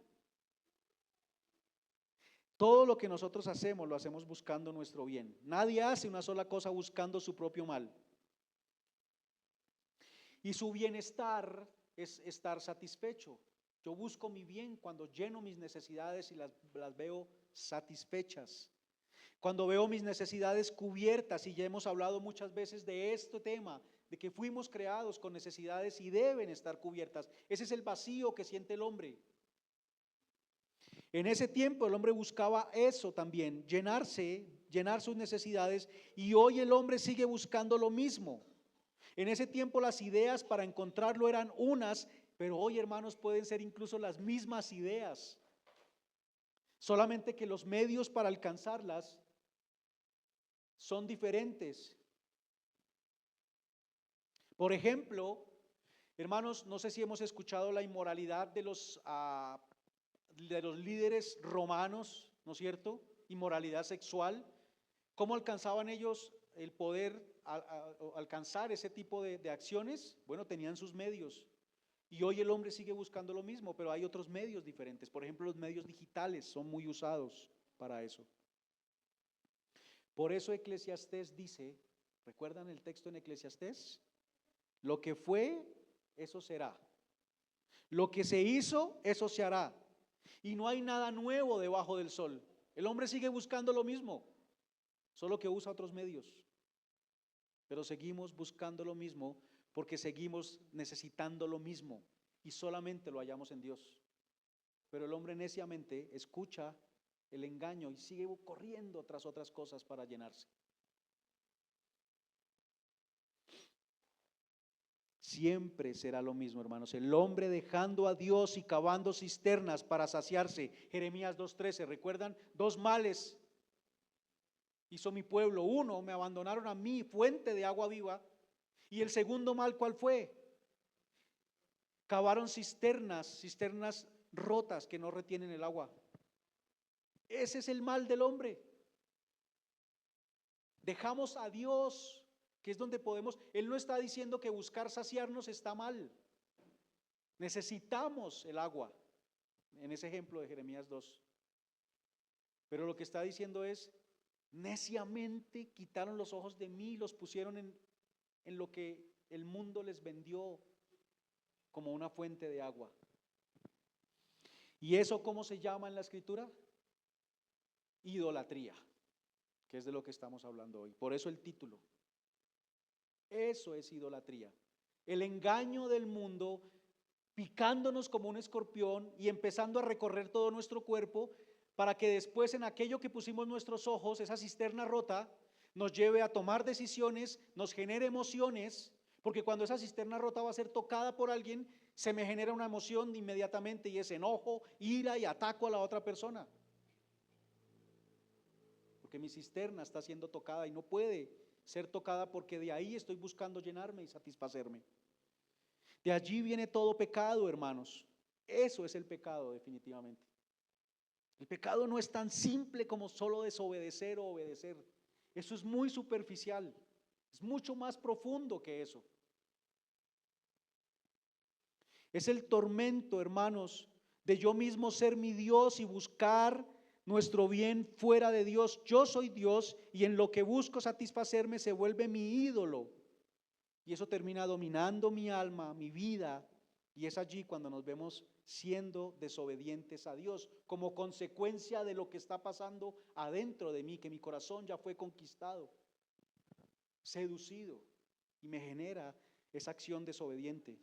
Todo lo que nosotros hacemos lo hacemos buscando nuestro bien. Nadie hace una sola cosa buscando su propio mal. Y su bienestar es estar satisfecho. Yo busco mi bien cuando lleno mis necesidades y las veo satisfechas. Cuando veo mis necesidades cubiertas, y ya hemos hablado muchas veces de este tema, de que fuimos creados con necesidades y deben estar cubiertas. Ese es el vacío que siente el hombre. En ese tiempo el hombre buscaba eso también, llenar sus necesidades, y hoy el hombre sigue buscando lo mismo. En ese tiempo las ideas para encontrarlo eran unas, pero hoy, hermanos, pueden ser incluso las mismas ideas, solamente que los medios para alcanzarlas son diferentes. Por ejemplo, hermanos, no sé si hemos escuchado la inmoralidad de los líderes romanos, ¿no es cierto? Inmoralidad sexual. ¿Cómo alcanzaban ellos el poder alcanzar ese tipo de acciones? Bueno, tenían sus medios. Y hoy el hombre sigue buscando lo mismo, pero hay otros medios diferentes. Por ejemplo, los medios digitales son muy usados para eso. Por eso Eclesiastés dice, ¿recuerdan el texto en Eclesiastés? Lo que fue, eso será. Lo que se hizo, eso se hará. Y no hay nada nuevo debajo del sol. El hombre sigue buscando lo mismo, solo que usa otros medios. Pero seguimos buscando lo mismo porque seguimos necesitando lo mismo y solamente lo hallamos en Dios. Pero el hombre neciamente escucha el engaño y sigue corriendo tras otras cosas para llenarse. Siempre será lo mismo, hermanos. El hombre dejando a Dios y cavando cisternas para saciarse. Jeremías 2:13, ¿recuerdan? Dos males hizo mi pueblo. Uno, me abandonaron a mí, fuente de agua viva. Y el segundo mal, ¿cuál fue? Cavaron cisternas rotas que no retienen el agua. Ese es el mal del hombre. Dejamos a Dios, que es donde podemos. Él no está diciendo que buscar saciarnos está mal. Necesitamos el agua, en ese ejemplo de Jeremías 2. Pero lo que está diciendo es, neciamente quitaron los ojos de mí y los pusieron en lo que el mundo les vendió como una fuente de agua. ¿Y eso cómo se llama en la Escritura? Idolatría, que es de lo que estamos hablando hoy. Por eso el título. Eso es idolatría. El engaño del mundo picándonos como un escorpión y empezando a recorrer todo nuestro cuerpo para que después en aquello que pusimos nuestros ojos, esa cisterna rota, nos lleve a tomar decisiones, nos genere emociones, porque cuando esa cisterna rota va a ser tocada por alguien, se me genera una emoción inmediatamente y es enojo, ira y ataco a la otra persona. Porque mi cisterna está siendo tocada y no puede ser tocada porque de ahí estoy buscando llenarme y satisfacerme. De allí viene todo pecado, hermanos. Eso es el pecado, definitivamente. El pecado no es tan simple como solo desobedecer o obedecer. Eso es muy superficial. Es mucho más profundo que eso. Es el tormento, hermanos, de yo mismo ser mi Dios y buscar nuestro bien fuera de Dios. Yo soy Dios y en lo que busco satisfacerme se vuelve mi ídolo. Y eso termina dominando mi alma, mi vida. Y es allí cuando nos vemos siendo desobedientes a Dios, como consecuencia de lo que está pasando adentro de mí, que mi corazón ya fue conquistado, seducido, y me genera esa acción desobediente.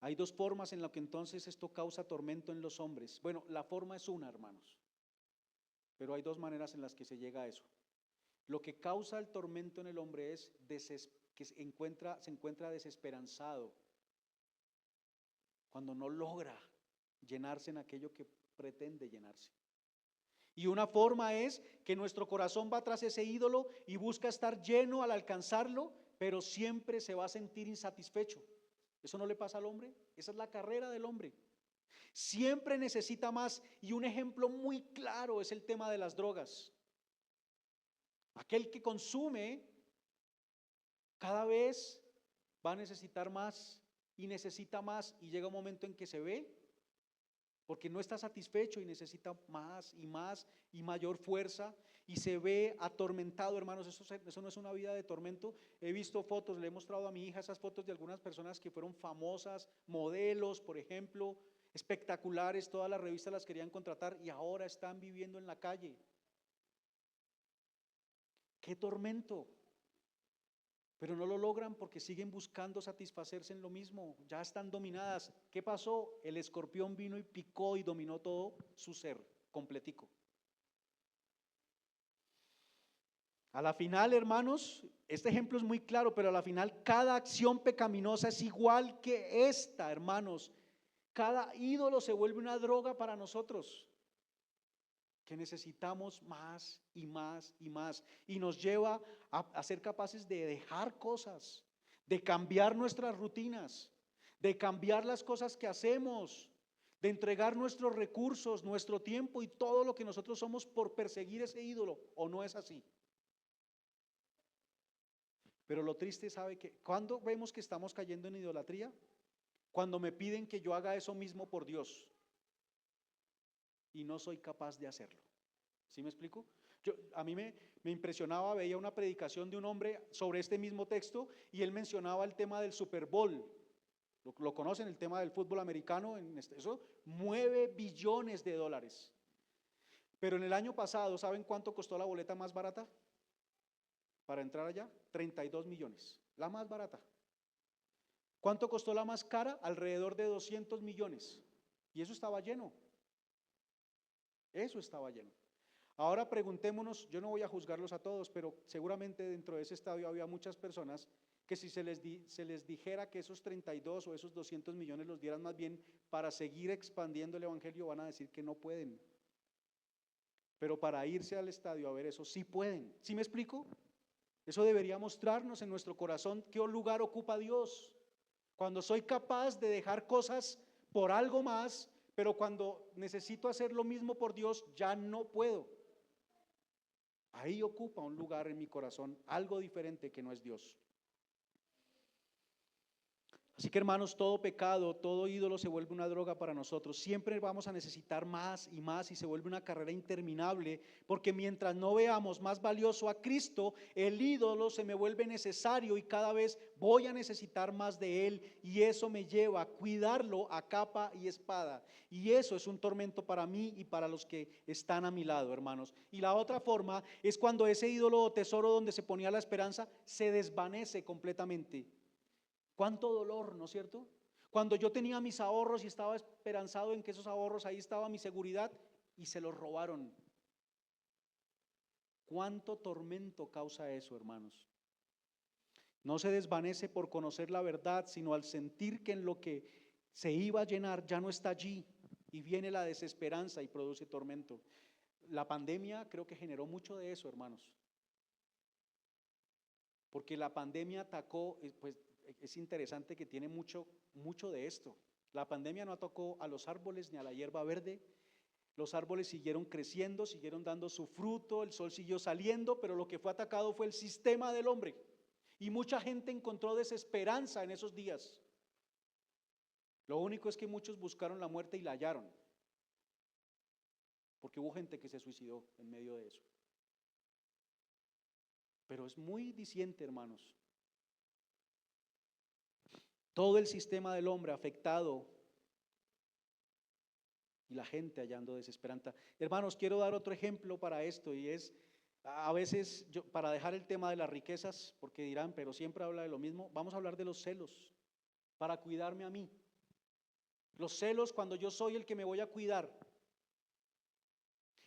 Hay dos formas en las que entonces esto causa tormento en los hombres. Bueno, la forma es una, hermanos, pero hay dos maneras en las que se llega a eso. Lo que causa el tormento en el hombre es que se encuentra desesperanzado cuando no logra llenarse en aquello que pretende llenarse. Y una forma es que nuestro corazón va tras ese ídolo y busca estar lleno al alcanzarlo, pero siempre se va a sentir insatisfecho. ¿Eso no le pasa al hombre? Esa es la carrera del hombre. Siempre necesita más, y un ejemplo muy claro es el tema de las drogas. Aquel que consume cada vez va a necesitar más y necesita más, y llega un momento en que se ve porque no está satisfecho y necesita más y más y mayor fuerza y se ve atormentado, hermanos. Eso no es una vida de tormento. He visto fotos, le he mostrado a mi hija esas fotos de algunas personas que fueron famosas, modelos, por ejemplo, espectaculares, todas las revistas las querían contratar y ahora están viviendo en la calle. ¡Qué tormento! Pero no lo logran porque siguen buscando satisfacerse en lo mismo, ya están dominadas. ¿Qué pasó? El escorpión vino y picó y dominó todo su ser, completico. A la final, hermanos, este ejemplo es muy claro, pero a la final cada acción pecaminosa es igual que esta, hermanos. Cada ídolo se vuelve una droga para nosotros, que necesitamos más y más y más, y nos lleva a ser capaces de dejar cosas, de cambiar nuestras rutinas, de cambiar las cosas que hacemos, de entregar nuestros recursos, nuestro tiempo y todo lo que nosotros somos por perseguir ese ídolo, ¿o no es así? Pero lo triste, ¿sabe que cuando vemos que estamos cayendo en idolatría? Cuando me piden que yo haga eso mismo por Dios y no soy capaz de hacerlo. ¿Sí me explico? A mí me impresionaba, veía una predicación de un hombre sobre este mismo texto y él mencionaba el tema del Super Bowl. Lo conocen, el tema del fútbol americano, eso mueve billones de dólares. Pero en el año pasado, ¿saben cuánto costó la boleta más barata para entrar allá? 32 millones, la más barata. ¿Cuánto costó la más cara? Alrededor de 200 millones. Y eso estaba lleno. Eso estaba lleno. Ahora preguntémonos, yo no voy a juzgarlos a todos, pero seguramente dentro de ese estadio había muchas personas que si se les dijera que esos 32 o esos 200 millones los dieran más bien para seguir expandiendo el evangelio, van a decir que no pueden. Pero para irse al estadio a ver eso, sí pueden. ¿Sí me explico? Eso debería mostrarnos en nuestro corazón qué lugar ocupa Dios. Cuando soy capaz de dejar cosas por algo más, pero cuando necesito hacer lo mismo por Dios, ya no puedo. Ahí ocupa un lugar en mi corazón, algo diferente que no es Dios. Así que hermanos, todo pecado, todo ídolo se vuelve una droga para nosotros. Siempre vamos a necesitar más y más y se vuelve una carrera interminable, porque mientras no veamos más valioso a Cristo, el ídolo se me vuelve necesario y cada vez voy a necesitar más de Él y eso me lleva a cuidarlo a capa y espada. Y eso es un tormento para mí y para los que están a mi lado, hermanos. Y la otra forma es cuando ese ídolo o tesoro donde se ponía la esperanza se desvanece completamente. Cuánto dolor, ¿no es cierto? Cuando yo tenía mis ahorros y estaba esperanzado en que esos ahorros, ahí estaba mi seguridad y se los robaron. Cuánto tormento causa eso, hermanos. No se desvanece por conocer la verdad, sino al sentir que en lo que se iba a llenar ya no está allí y viene la desesperanza y produce tormento. La pandemia creo que generó mucho de eso, hermanos. Porque la pandemia atacó, pues es interesante que tiene mucho de esto. La pandemia no atacó a los árboles ni a la hierba verde, Los árboles siguieron creciendo, siguieron dando su fruto, el sol siguió saliendo, pero lo que fue atacado fue el sistema del hombre. Y mucha gente encontró desesperanza en esos días. Lo único es que muchos buscaron la muerte y la hallaron, porque hubo gente que se suicidó en medio de eso. Pero es muy diciente, hermanos. Todo el sistema del hombre afectado y la gente hallando desesperanza. Hermanos, quiero dar otro ejemplo para esto, y es, a veces, para dejar el tema de las riquezas, porque dirán, pero siempre habla de lo mismo, vamos a hablar de los celos, para cuidarme a mí. Los celos cuando yo soy el que me voy a cuidar,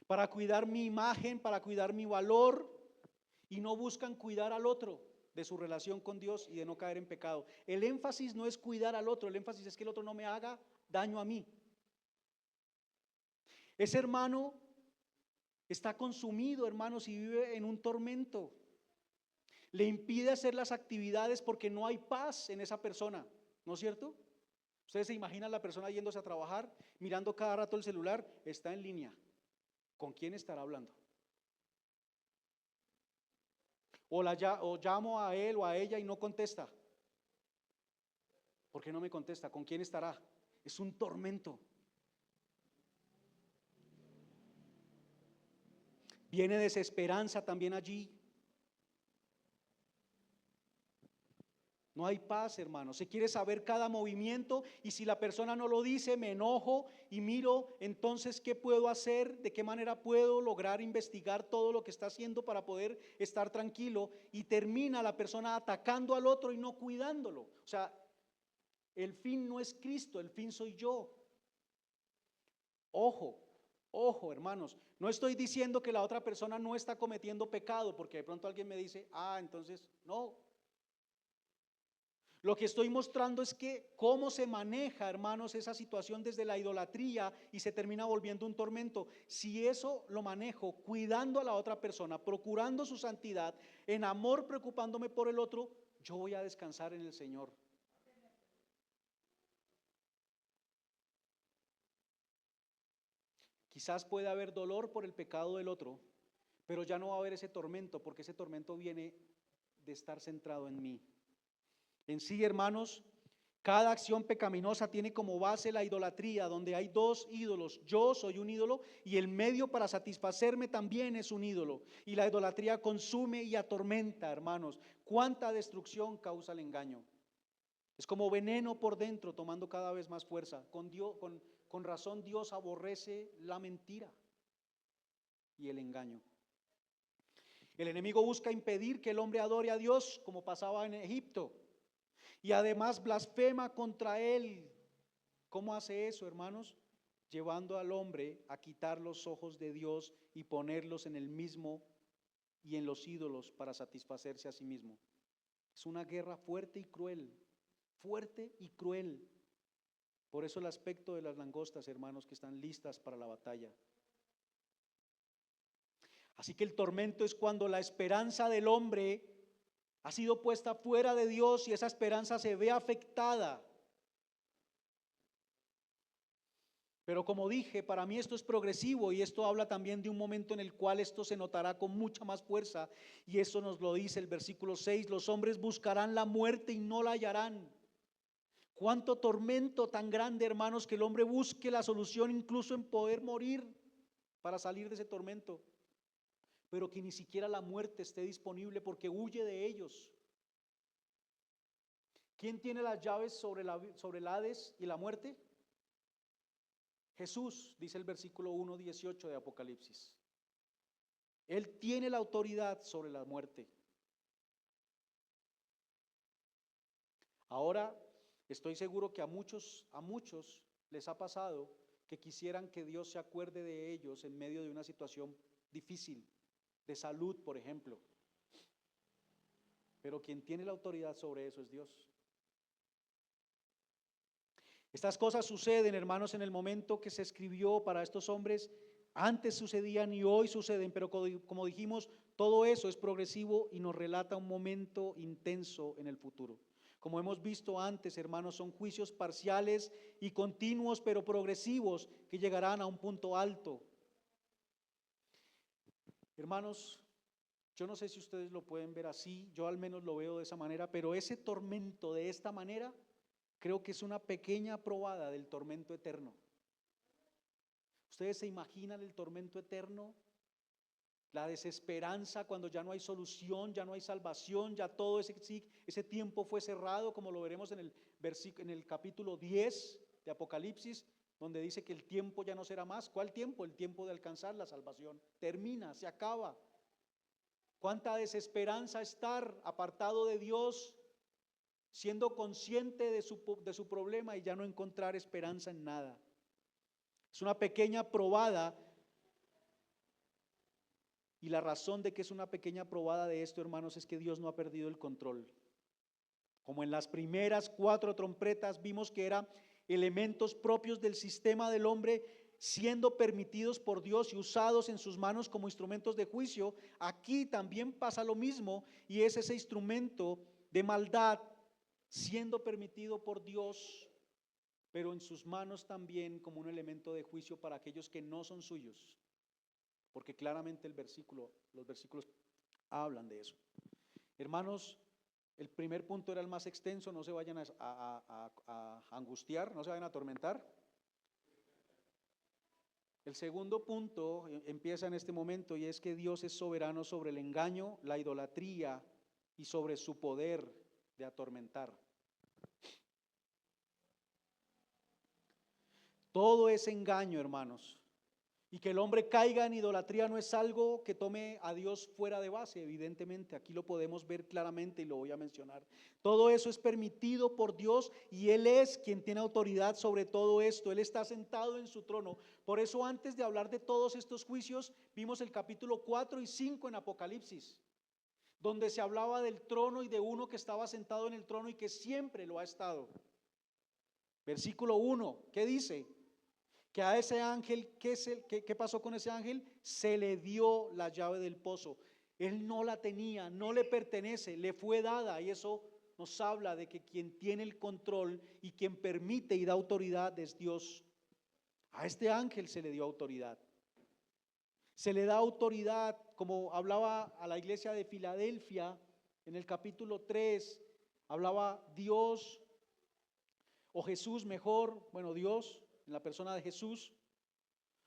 para cuidar mi imagen, para cuidar mi valor, y no buscan cuidar al otro de su relación con Dios y de no caer en pecado. El énfasis no es cuidar al otro, el énfasis es que el otro no me haga daño a mí. Ese hermano está consumido, hermanos, y vive en un tormento. Le impide hacer las actividades porque no hay paz en esa persona, ¿no es cierto? Ustedes se imaginan la persona yéndose a trabajar, mirando cada rato el celular, está en línea. ¿Con quién estará hablando? O llamo a él o a ella y no contesta. ¿Por qué no me contesta? ¿Con quién estará? Es un tormento. Viene desesperanza también allí. No hay paz, hermano. Se quiere saber cada movimiento, y si la persona no lo dice, me enojo y miro entonces qué puedo hacer, de qué manera puedo lograr investigar todo lo que está haciendo para poder estar tranquilo, y termina la persona atacando al otro y no cuidándolo. O sea, el fin no es Cristo, el fin soy yo. Ojo, ojo, hermanos, no estoy diciendo que la otra persona no está cometiendo pecado, porque de pronto alguien me dice, entonces, no. Lo que estoy mostrando es que cómo se maneja, hermanos, esa situación desde la idolatría y se termina volviendo un tormento. Si eso lo manejo cuidando a la otra persona, procurando su santidad, en amor, preocupándome por el otro, yo voy a descansar en el Señor. Quizás pueda haber dolor por el pecado del otro, pero ya no va a haber ese tormento, porque ese tormento viene de estar centrado en mí. En sí, hermanos, cada acción pecaminosa tiene como base la idolatría, donde hay dos ídolos. Yo soy un ídolo y el medio para satisfacerme también es un ídolo. Y la idolatría consume y atormenta, hermanos. ¿Cuánta destrucción causa el engaño? Es como veneno por dentro, tomando cada vez más fuerza. Con razón Dios aborrece la mentira y el engaño. El enemigo busca impedir que el hombre adore a Dios, como pasaba en Egipto. Y además blasfema contra él. ¿Cómo hace eso, hermanos? Llevando al hombre a quitar los ojos de Dios y ponerlos en el mismo y en los ídolos para satisfacerse a sí mismo. Es una guerra fuerte y cruel, fuerte y cruel. Por eso el aspecto de las langostas, hermanos, que están listas para la batalla. Así que el tormento es cuando la esperanza del hombre ha sido puesta fuera de Dios y esa esperanza se ve afectada. Pero como dije, para mí esto es progresivo, y esto habla también de un momento en el cual esto se notará con mucha más fuerza, y eso nos lo dice el versículo 6: los hombres buscarán la muerte y no la hallarán. Cuánto tormento tan grande, hermanos, que el hombre busque la solución incluso en poder morir para salir de ese tormento, pero que ni siquiera la muerte esté disponible porque huye de ellos. ¿Quién tiene las llaves sobre el Hades y la muerte? Jesús, dice el versículo 1:18 de Apocalipsis. Él tiene la autoridad sobre la muerte. Ahora, estoy seguro que a muchos les ha pasado que quisieran que Dios se acuerde de ellos en medio de una situación difícil, de salud, por ejemplo. Pero quien tiene la autoridad sobre eso es Dios. Estas cosas suceden, hermanos, en el momento que se escribió para estos hombres. Antes sucedían y hoy suceden, pero como dijimos, todo eso es progresivo y nos relata un momento intenso en el futuro. Como hemos visto antes, hermanos, son juicios parciales y continuos, pero progresivos, que llegarán a un punto alto. Hermanos, yo no sé si ustedes lo pueden ver así, yo al menos lo veo de esa manera, pero ese tormento de esta manera, creo que es una pequeña probada del tormento eterno. ¿Ustedes se imaginan el tormento eterno? La desesperanza cuando ya no hay solución, ya no hay salvación, ya todo ese tiempo fue cerrado, como lo veremos en el capítulo 10 de Apocalipsis, donde dice que el tiempo ya no será más. ¿Cuál tiempo? El tiempo de alcanzar la salvación. Termina, se acaba. Cuánta desesperanza estar apartado de Dios, siendo consciente de su problema y ya no encontrar esperanza en nada. Es una pequeña probada. Y la razón de que es una pequeña probada de esto, hermanos, es que Dios no ha perdido el control. Como en las primeras 4 trompetas vimos que eran elementos propios del sistema del hombre siendo permitidos por Dios y usados en sus manos como instrumentos de juicio, aquí también pasa lo mismo, y es ese instrumento de maldad siendo permitido por Dios, pero en sus manos también como un elemento de juicio para aquellos que no son suyos. Porque claramente los versículos hablan de eso. Hermanos, el primer punto era el más extenso, no se vayan a angustiar, no se vayan a atormentar. El segundo punto empieza en este momento y es que Dios es soberano sobre el engaño, la idolatría y sobre su poder de atormentar. Todo es engaño, hermanos. Y que el hombre caiga en idolatría no es algo que tome a Dios fuera de base, evidentemente. Aquí lo podemos ver claramente y lo voy a mencionar. Todo eso es permitido por Dios y Él es quien tiene autoridad sobre todo esto. Él está sentado en su trono. Por eso antes de hablar de todos estos juicios, vimos el capítulo 4 y 5 en Apocalipsis, donde se hablaba del trono y de uno que estaba sentado en el trono y que siempre lo ha estado. Versículo 1, ¿qué dice? Que a ese ángel, ¿qué pasó con ese ángel? Se le dio la llave del pozo. Él no la tenía, no le pertenece, le fue dada, y eso nos habla de que quien tiene el control y quien permite y da autoridad es Dios. A este ángel se le dio autoridad. Se le da autoridad, como hablaba a la iglesia de Filadelfia en el capítulo 3, hablaba Dios o Jesús mejor, bueno, Dios en la persona de Jesús,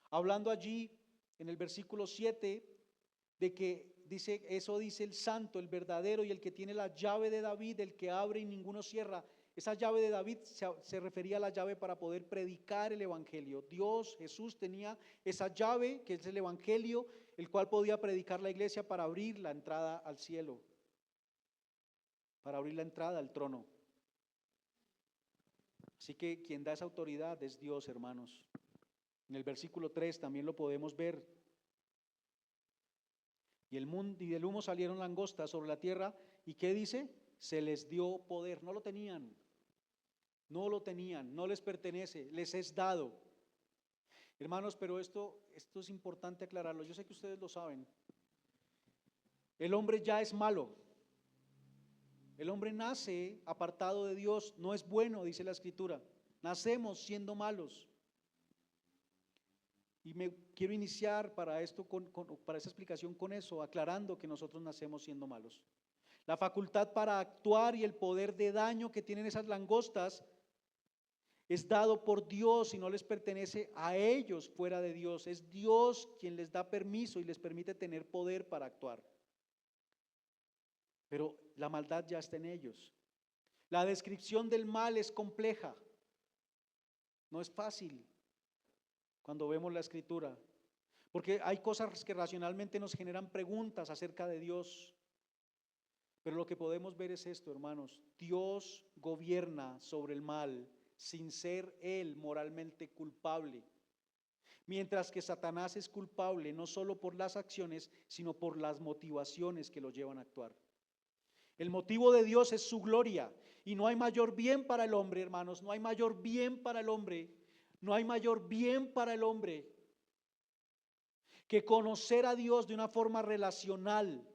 hablando allí en el versículo 7 de que dice, eso dice el santo, el verdadero y el que tiene la llave de David, el que abre y ninguno cierra. Esa llave de David se refería a la llave para poder predicar el evangelio. Dios, Jesús tenía esa llave que es el evangelio, el cual podía predicar la iglesia para abrir la entrada al cielo, para abrir la entrada al trono. Así que quien da esa autoridad es Dios, hermanos. En el versículo 3 también lo podemos ver. Y del humo salieron langostas sobre la tierra. ¿Y qué dice? Se les dio poder. No lo tenían. No lo tenían. No les pertenece. Les es dado. Hermanos, pero esto es importante aclararlo. Yo sé que ustedes lo saben. El hombre ya es malo. El hombre nace apartado de Dios, no es bueno, dice la Escritura. Nacemos siendo malos. Y me quiero iniciar para esto, para esta explicación con eso, aclarando que nosotros nacemos siendo malos. La facultad para actuar y el poder de daño que tienen esas langostas es dado por Dios y no les pertenece a ellos fuera de Dios. Es Dios quien les da permiso y les permite tener poder para actuar. Pero la maldad ya está en ellos. La descripción del mal es compleja. No es fácil cuando vemos la Escritura, porque hay cosas que racionalmente nos generan preguntas acerca de Dios. Pero lo que podemos ver es esto, hermanos. Dios gobierna sobre el mal sin ser Él moralmente culpable. Mientras que Satanás es culpable no solo por las acciones, sino por las motivaciones que lo llevan a actuar. El motivo de Dios es su gloria y no hay mayor bien para el hombre, hermanos, no hay mayor bien para el hombre, no hay mayor bien para el hombre que conocer a Dios de una forma relacional,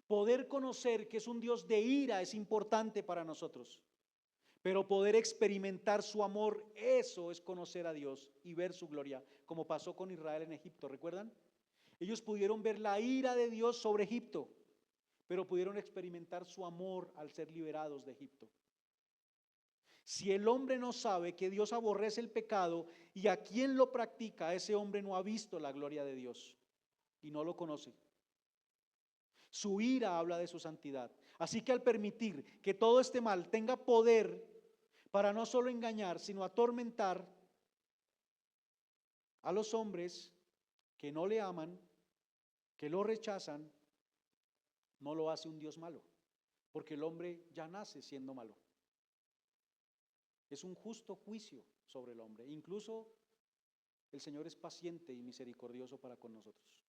Poder conocer que es un Dios de ira es importante para nosotros, pero poder experimentar su amor, eso es conocer a Dios y ver su gloria, como pasó con Israel en Egipto, ¿recuerdan? Ellos pudieron ver la ira de Dios sobre Egipto, pero pudieron experimentar su amor al ser liberados de Egipto. Si el hombre no sabe que Dios aborrece el pecado y a quien lo practica, ese hombre no ha visto la gloria de Dios y no lo conoce. Su ira habla de su santidad. Así que al permitir que todo este mal tenga poder para no solo engañar, sino atormentar a los hombres que no le aman, que lo rechazan, no lo hace un Dios malo, porque el hombre ya nace siendo malo. Es un justo juicio sobre el hombre. Incluso el Señor es paciente y misericordioso para con nosotros.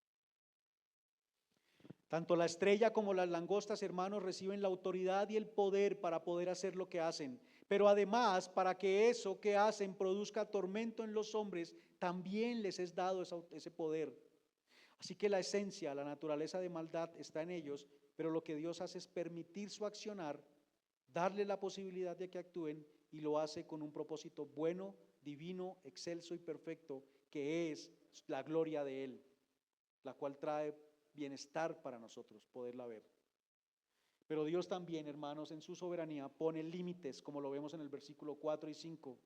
Tanto la estrella como las langostas, hermanos, reciben la autoridad y el poder para poder hacer lo que hacen. Pero además, para que eso que hacen produzca tormento en los hombres, también les es dado ese poder. Así que la esencia, la naturaleza de maldad está en ellos, pero lo que Dios hace es permitir su accionar, darle la posibilidad de que actúen, y lo hace con un propósito bueno, divino, excelso y perfecto, que es la gloria de Él, la cual trae bienestar para nosotros, poderla ver. Pero Dios también, hermanos, en su soberanía pone límites, como lo vemos en el versículo 4 y 5.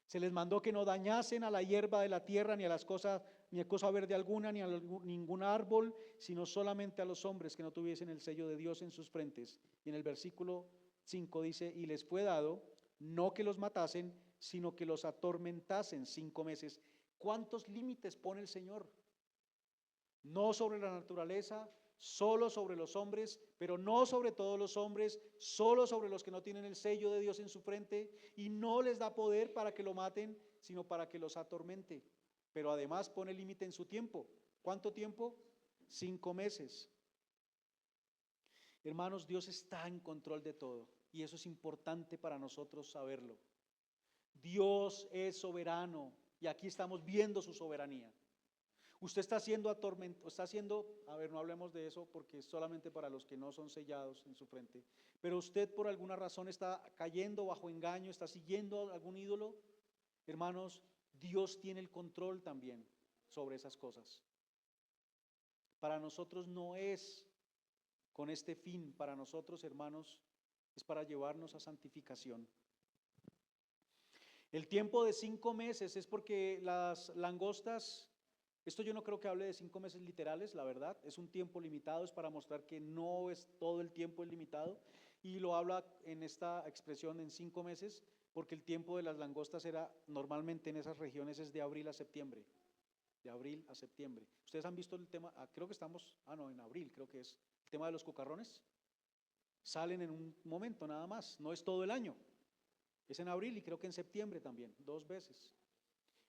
Se les mandó que no dañasen a la hierba de la tierra, ni a las cosas, ni a cosa verde alguna, ni a ningún árbol, sino solamente a los hombres que no tuviesen el sello de Dios en sus frentes. Y en el versículo 5 dice, y les fue dado, no que los matasen, sino que los atormentasen 5 meses. ¿Cuántos límites pone el Señor? No sobre la naturaleza, solo sobre los hombres, pero no sobre todos los hombres, solo sobre los que no tienen el sello de Dios en su frente, y no les da poder para que lo maten, sino para que los atormente. Pero además pone límite en su tiempo. ¿Cuánto tiempo? 5 meses. Hermanos, Dios está en control de todo, y eso es importante para nosotros saberlo. Dios es soberano, y aquí estamos viendo su soberanía. Usted está siendo atormentado, no hablemos de eso porque es solamente para los que no son sellados en su frente, pero usted por alguna razón está cayendo bajo engaño, está siguiendo algún ídolo. Hermanos, Dios tiene el control también sobre esas cosas. Para nosotros no es con este fin, para nosotros, hermanos, es para llevarnos a santificación. El tiempo de 5 meses es porque las langostas, esto yo no creo que hable de 5 meses literales, la verdad, es un tiempo limitado, es para mostrar que no es todo el tiempo es limitado, y lo habla en esta expresión en 5 meses, porque el tiempo de las langostas era normalmente en esas regiones es de abril a septiembre, de abril a septiembre. ¿Ustedes han visto el tema? Creo que estamos, en abril creo que es, el tema de los cucarrones, salen en un momento nada más, no es todo el año, es en abril y creo que en septiembre también, 2 veces.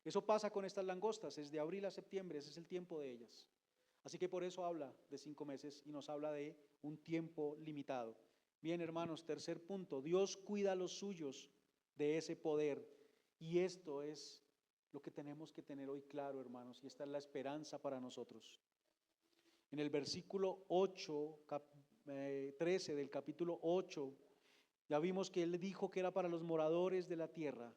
Eso pasa con estas langostas, es de abril a septiembre, ese es el tiempo de ellas. Así que por eso habla de 5 meses y nos habla de un tiempo limitado. Bien, hermanos, tercer punto, Dios cuida a los suyos de ese poder, y esto es lo que tenemos que tener hoy claro, hermanos, y esta es la esperanza para nosotros. En el versículo 13 del capítulo 8, ya vimos que Él dijo que era para los moradores de la tierra.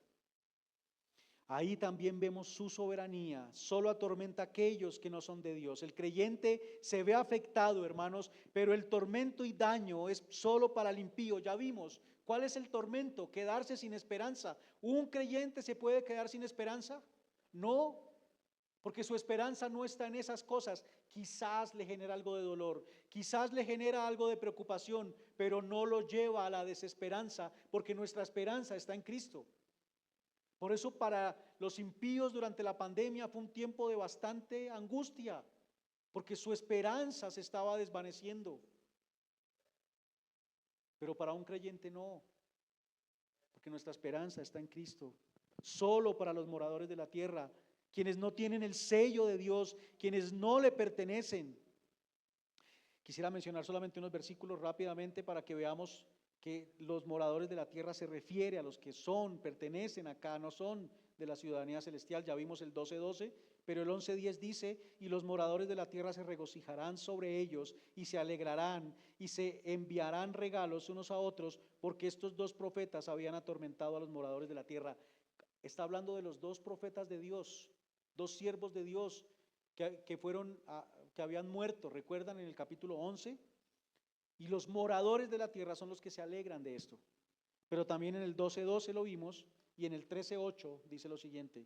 Ahí también vemos su soberanía, solo atormenta a aquellos que no son de Dios. El creyente se ve afectado, hermanos, pero el tormento y daño es solo para el impío. Ya vimos, ¿cuál es el tormento? Quedarse sin esperanza. ¿Un creyente se puede quedar sin esperanza? No, porque su esperanza no está en esas cosas. Quizás le genera algo de dolor, quizás le genera algo de preocupación, pero no lo lleva a la desesperanza, porque nuestra esperanza está en Cristo. Por eso para los impíos durante la pandemia fue un tiempo de bastante angustia, porque su esperanza se estaba desvaneciendo. Pero para un creyente no, porque nuestra esperanza está en Cristo. Solo para los moradores de la tierra, quienes no tienen el sello de Dios, quienes no le pertenecen. Quisiera mencionar solamente unos versículos rápidamente para que veamos que los moradores de la tierra se refiere a los que pertenecen acá, no son de la ciudadanía celestial, ya vimos el 12:12, pero el 11:10 dice, y los moradores de la tierra se regocijarán sobre ellos y se alegrarán y se enviarán regalos unos a otros, porque estos dos profetas habían atormentado a los moradores de la tierra. Está hablando de los dos profetas de Dios, dos siervos de Dios que habían muerto, ¿recuerdan en el capítulo 11? Y los moradores de la tierra son los que se alegran de esto. Pero también en el 12:12 lo vimos, y en el 13:8 dice lo siguiente: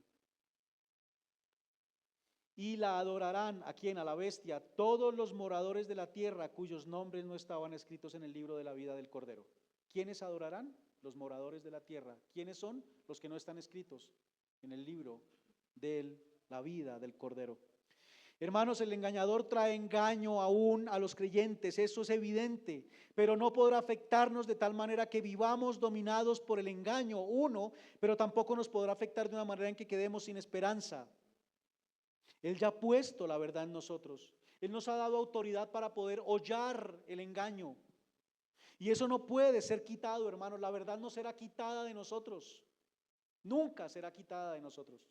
y la adorarán, ¿a quién? A la bestia, todos los moradores de la tierra cuyos nombres no estaban escritos en el libro de la vida del Cordero. ¿Quiénes adorarán? Los moradores de la tierra. ¿Quiénes son? Los que no están escritos en el libro de la vida del Cordero. Hermanos, el engañador trae engaño aún a los creyentes, eso es evidente, pero no podrá afectarnos de tal manera que vivamos dominados por el engaño, uno, pero tampoco nos podrá afectar de una manera en que quedemos sin esperanza. Él ya ha puesto la verdad en nosotros. Él nos ha dado autoridad para poder hollar el engaño. Y eso no puede ser quitado, hermanos. La verdad no será quitada de nosotros. Nunca será quitada de nosotros.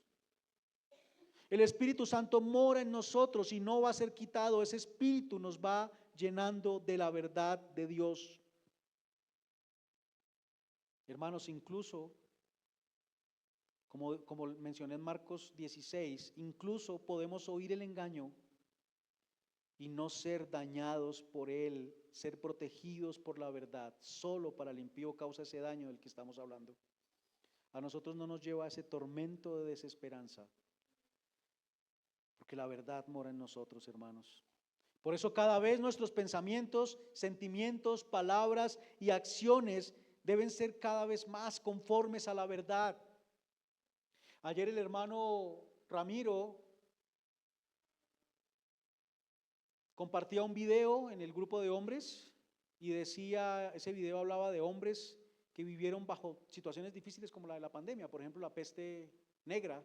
El Espíritu Santo mora en nosotros y no va a ser quitado. Ese Espíritu nos va llenando de la verdad de Dios. Hermanos, incluso, como mencioné en Marcos 16, incluso podemos oír el engaño y no ser dañados por él, ser protegidos por la verdad. Solo para el impío causa ese daño del que estamos hablando. A nosotros no nos lleva a ese tormento de desesperanza, porque la verdad mora en nosotros, hermanos. Por eso cada vez nuestros pensamientos, sentimientos, palabras y acciones deben ser cada vez más conformes a la verdad. Ayer el hermano Ramiro compartía un video en el grupo de hombres y decía, ese video hablaba de hombres que vivieron bajo situaciones difíciles como la de la pandemia, por ejemplo la peste negra,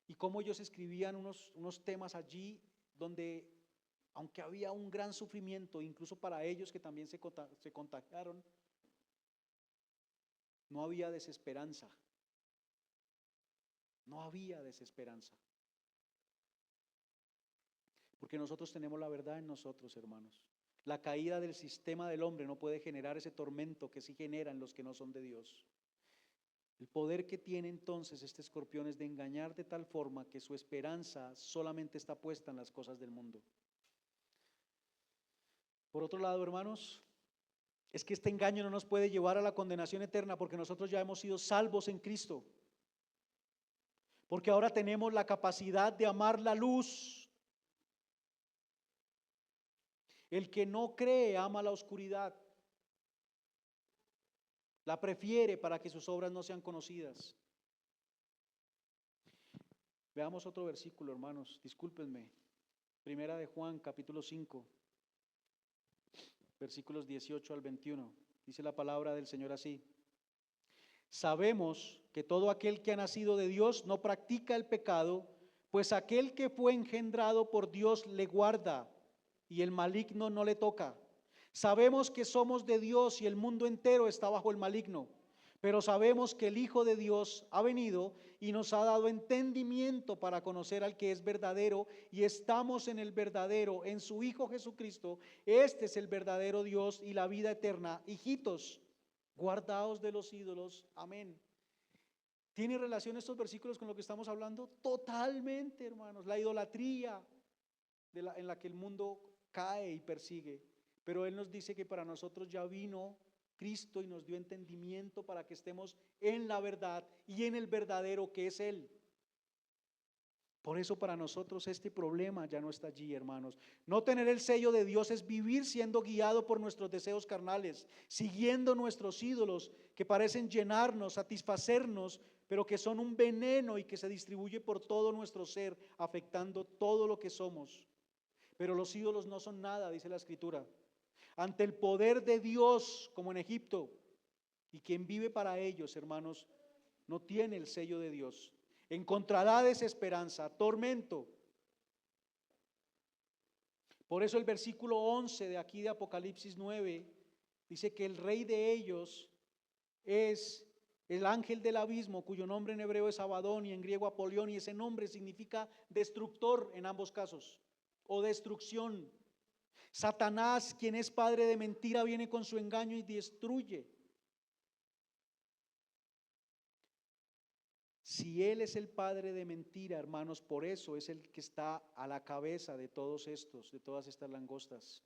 y cómo ellos escribían unos temas allí donde, aunque había un gran sufrimiento, incluso para ellos que también se contagiaron, no había desesperanza. No había desesperanza. Porque nosotros tenemos la verdad en nosotros, hermanos. La caída del sistema del hombre no puede generar ese tormento que sí generan los que no son de Dios. El poder que tiene entonces este escorpión es de engañar de tal forma que su esperanza solamente está puesta en las cosas del mundo. Por otro lado, hermanos, es que este engaño no nos puede llevar a la condenación eterna porque nosotros ya hemos sido salvos en Cristo. Porque ahora tenemos la capacidad de amar la luz. El que no cree ama la oscuridad. La prefiere para que sus obras no sean conocidas. Veamos otro versículo, hermanos, discúlpenme. Primera de Juan, capítulo 5, versículos 18 al 21. Dice la palabra del Señor así: sabemos que todo aquel que ha nacido de Dios no practica el pecado, pues aquel que fue engendrado por Dios le guarda y el maligno no le toca. Sabemos que somos de Dios y el mundo entero está bajo el maligno, pero sabemos que el Hijo de Dios ha venido y nos ha dado entendimiento para conocer al que es verdadero, y estamos en el verdadero, en su Hijo Jesucristo. Este es el verdadero Dios y la vida eterna. Hijitos, guardaos de los ídolos. Amén. ¿Tiene relación estos versículos con lo que estamos hablando? Totalmente, hermanos. La idolatría en la que el mundo cae y persigue. Pero Él nos dice que para nosotros ya vino Cristo y nos dio entendimiento para que estemos en la verdad y en el verdadero que es Él. Por eso para nosotros este problema ya no está allí, hermanos. No tener el sello de Dios es vivir siendo guiado por nuestros deseos carnales, siguiendo nuestros ídolos que parecen llenarnos, satisfacernos, pero que son un veneno y que se distribuye por todo nuestro ser, afectando todo lo que somos. Pero los ídolos no son nada, dice la Escritura, ante el poder de Dios, como en Egipto. Y quien vive para ellos, hermanos, no tiene el sello de Dios. Encontrará desesperanza, tormento. Por eso el versículo 11 de aquí de Apocalipsis 9 dice que el rey de ellos es El ángel del abismo, cuyo nombre en hebreo es Abadón y en griego Apolión, y ese nombre significa destructor en ambos casos, o destrucción. Satanás, quien es padre de mentira, viene con su engaño y destruye. Si Él es el padre de mentira, hermanos, por eso es el que está a la cabeza de todos estos, de todas estas langostas.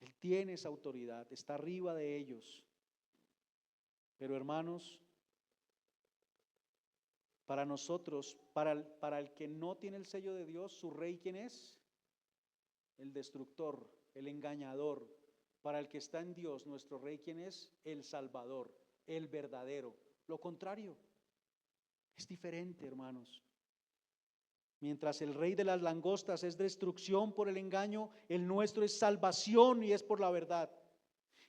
Él tiene esa autoridad, está arriba de ellos. Pero hermanos, para nosotros, para el que no tiene el sello de Dios, su rey, ¿quién es? El destructor, el engañador. Para el que está en Dios, nuestro rey, ¿quién es? El Salvador, el verdadero. Lo contrario, es diferente, hermanos. Mientras el rey de las langostas es destrucción por el engaño, el nuestro es salvación y es por la verdad.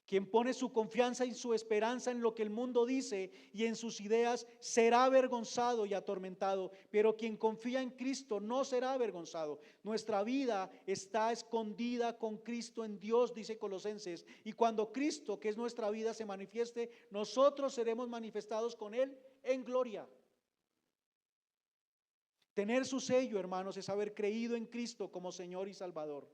Quien pone su confianza y su esperanza en lo que el mundo dice y en sus ideas será avergonzado y atormentado, pero quien confía en Cristo no será avergonzado. Nuestra vida está escondida con Cristo en Dios, dice Colosenses, y cuando Cristo, que es nuestra vida, se manifieste, nosotros seremos manifestados con Él en gloria. Tener su sello, hermanos, es haber creído en Cristo como Señor y Salvador.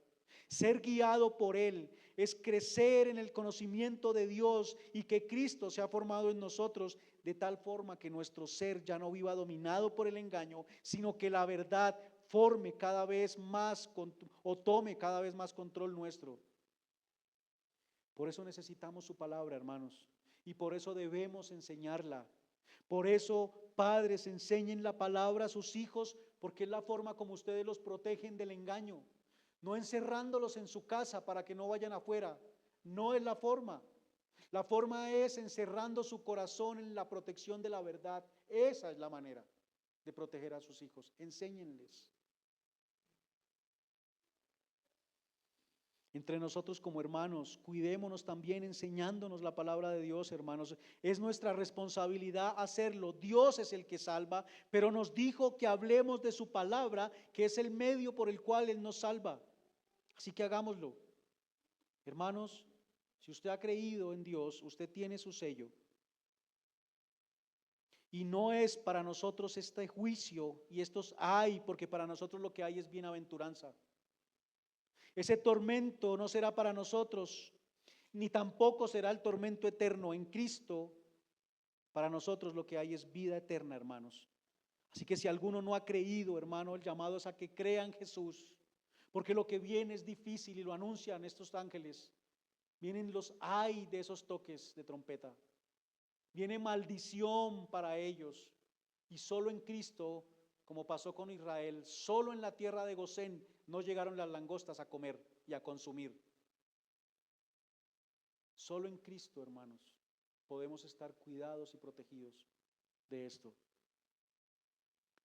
Ser guiado por Él es crecer en el conocimiento de Dios y que Cristo se ha formado en nosotros de tal forma que nuestro ser ya no viva dominado por el engaño, sino que la verdad forme cada vez más o tome cada vez más control nuestro. Por eso necesitamos su palabra, hermanos, y por eso debemos enseñarla. Por eso, padres, enseñen la palabra a sus hijos, porque es la forma como ustedes los protegen del engaño. No encerrándolos en su casa para que no vayan afuera. No es la forma. La forma es encerrando su corazón en la protección de la verdad. Esa es la manera de proteger a sus hijos. Enséñenles. Entre nosotros como hermanos, cuidémonos también enseñándonos la palabra de Dios, hermanos. Es nuestra responsabilidad hacerlo. Dios es el que salva, pero nos dijo que hablemos de su palabra, que es el medio por el cual Él nos salva. Así que hagámoslo. Hermanos, si usted ha creído en Dios, usted tiene su sello. Y no es para nosotros este juicio y estos hay, porque para nosotros lo que hay es bienaventuranza. Ese tormento no será para nosotros, ni tampoco será el tormento eterno en Cristo. Para nosotros lo que hay es vida eterna, hermanos. Así que si alguno no ha creído, hermano, el llamado es a que crea en Jesús, porque lo que viene es difícil y lo anuncian estos ángeles. Vienen los ay de esos toques de trompeta. Viene maldición para ellos. Y solo en Cristo, como pasó con Israel, solo en la tierra de Gosén no llegaron las langostas a comer y a consumir. Solo en Cristo, hermanos, podemos estar cuidados y protegidos de esto.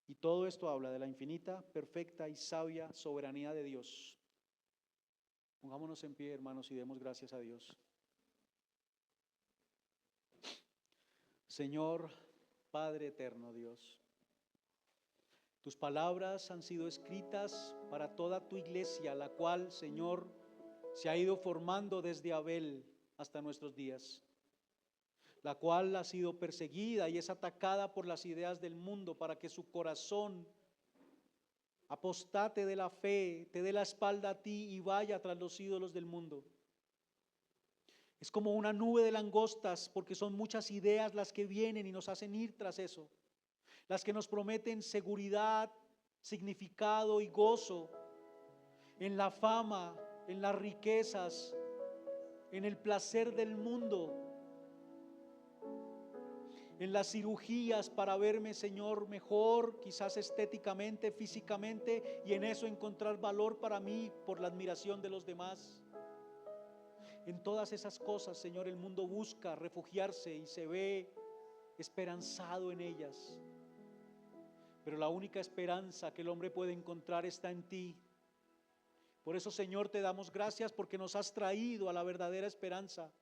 Y todo esto habla de la infinita, perfecta y sabia soberanía de Dios. Pongámonos en pie, hermanos, y demos gracias a Dios. Señor, Padre eterno Dios, tus palabras han sido escritas para toda tu iglesia, la cual, Señor, se ha ido formando desde Abel hasta nuestros días, la cual ha sido perseguida y es atacada por las ideas del mundo para que su corazón apostate de la fe, te dé la espalda a ti y vaya tras los ídolos del mundo. Es como una nube de langostas, porque son muchas ideas las que vienen y nos hacen ir tras eso. Las que nos prometen seguridad, significado y gozo en la fama, en las riquezas, en el placer del mundo, en las cirugías para verme, Señor, mejor, quizás estéticamente, físicamente, y en eso encontrar valor para mí por la admiración de los demás. En todas esas cosas, Señor, el mundo busca refugiarse y se ve esperanzado en ellas. Pero la única esperanza que el hombre puede encontrar está en ti. Por eso, Señor, te damos gracias porque nos has traído a la verdadera esperanza.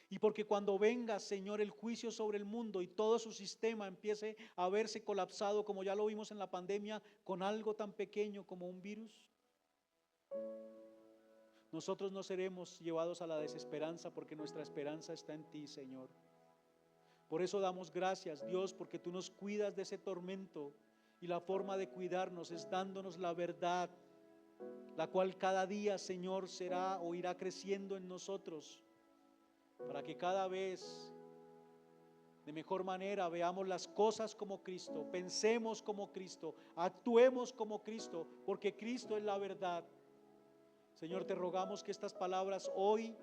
Y porque cuando venga, Señor, el juicio sobre el mundo y todo su sistema empiece a verse colapsado, como ya lo vimos en la pandemia, con algo tan pequeño como un virus, nosotros no seremos llevados a la desesperanza porque nuestra esperanza está en ti, Señor. Por eso damos gracias, Dios, porque tú nos cuidas de ese tormento, y la forma de cuidarnos es dándonos la verdad, la cual cada día, Señor, será o irá creciendo en nosotros, para que cada vez de mejor manera veamos las cosas como Cristo, pensemos como Cristo, actuemos como Cristo, porque Cristo es la verdad. Señor, te rogamos que estas palabras hoy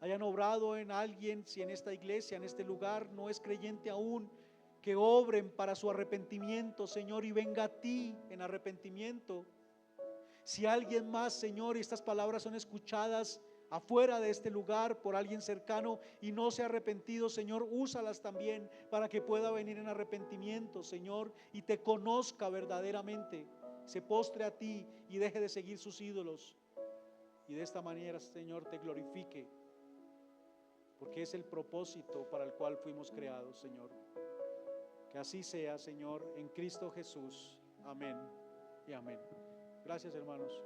hayan obrado en alguien, si en esta iglesia, en este lugar no es creyente aún, que obren para su arrepentimiento, Señor, y venga a ti en arrepentimiento. Si alguien más, Señor, y estas palabras son escuchadas afuera de este lugar por alguien cercano y no se ha arrepentido, Señor, úsalas también para que pueda venir en arrepentimiento, Señor, y te conozca verdaderamente, se postre a ti y deje de seguir sus ídolos, y de esta manera, Señor, te glorifique, porque es el propósito para el cual fuimos creados, Señor. Que así sea, Señor, en Cristo Jesús. Amén y amén. Gracias, hermanos.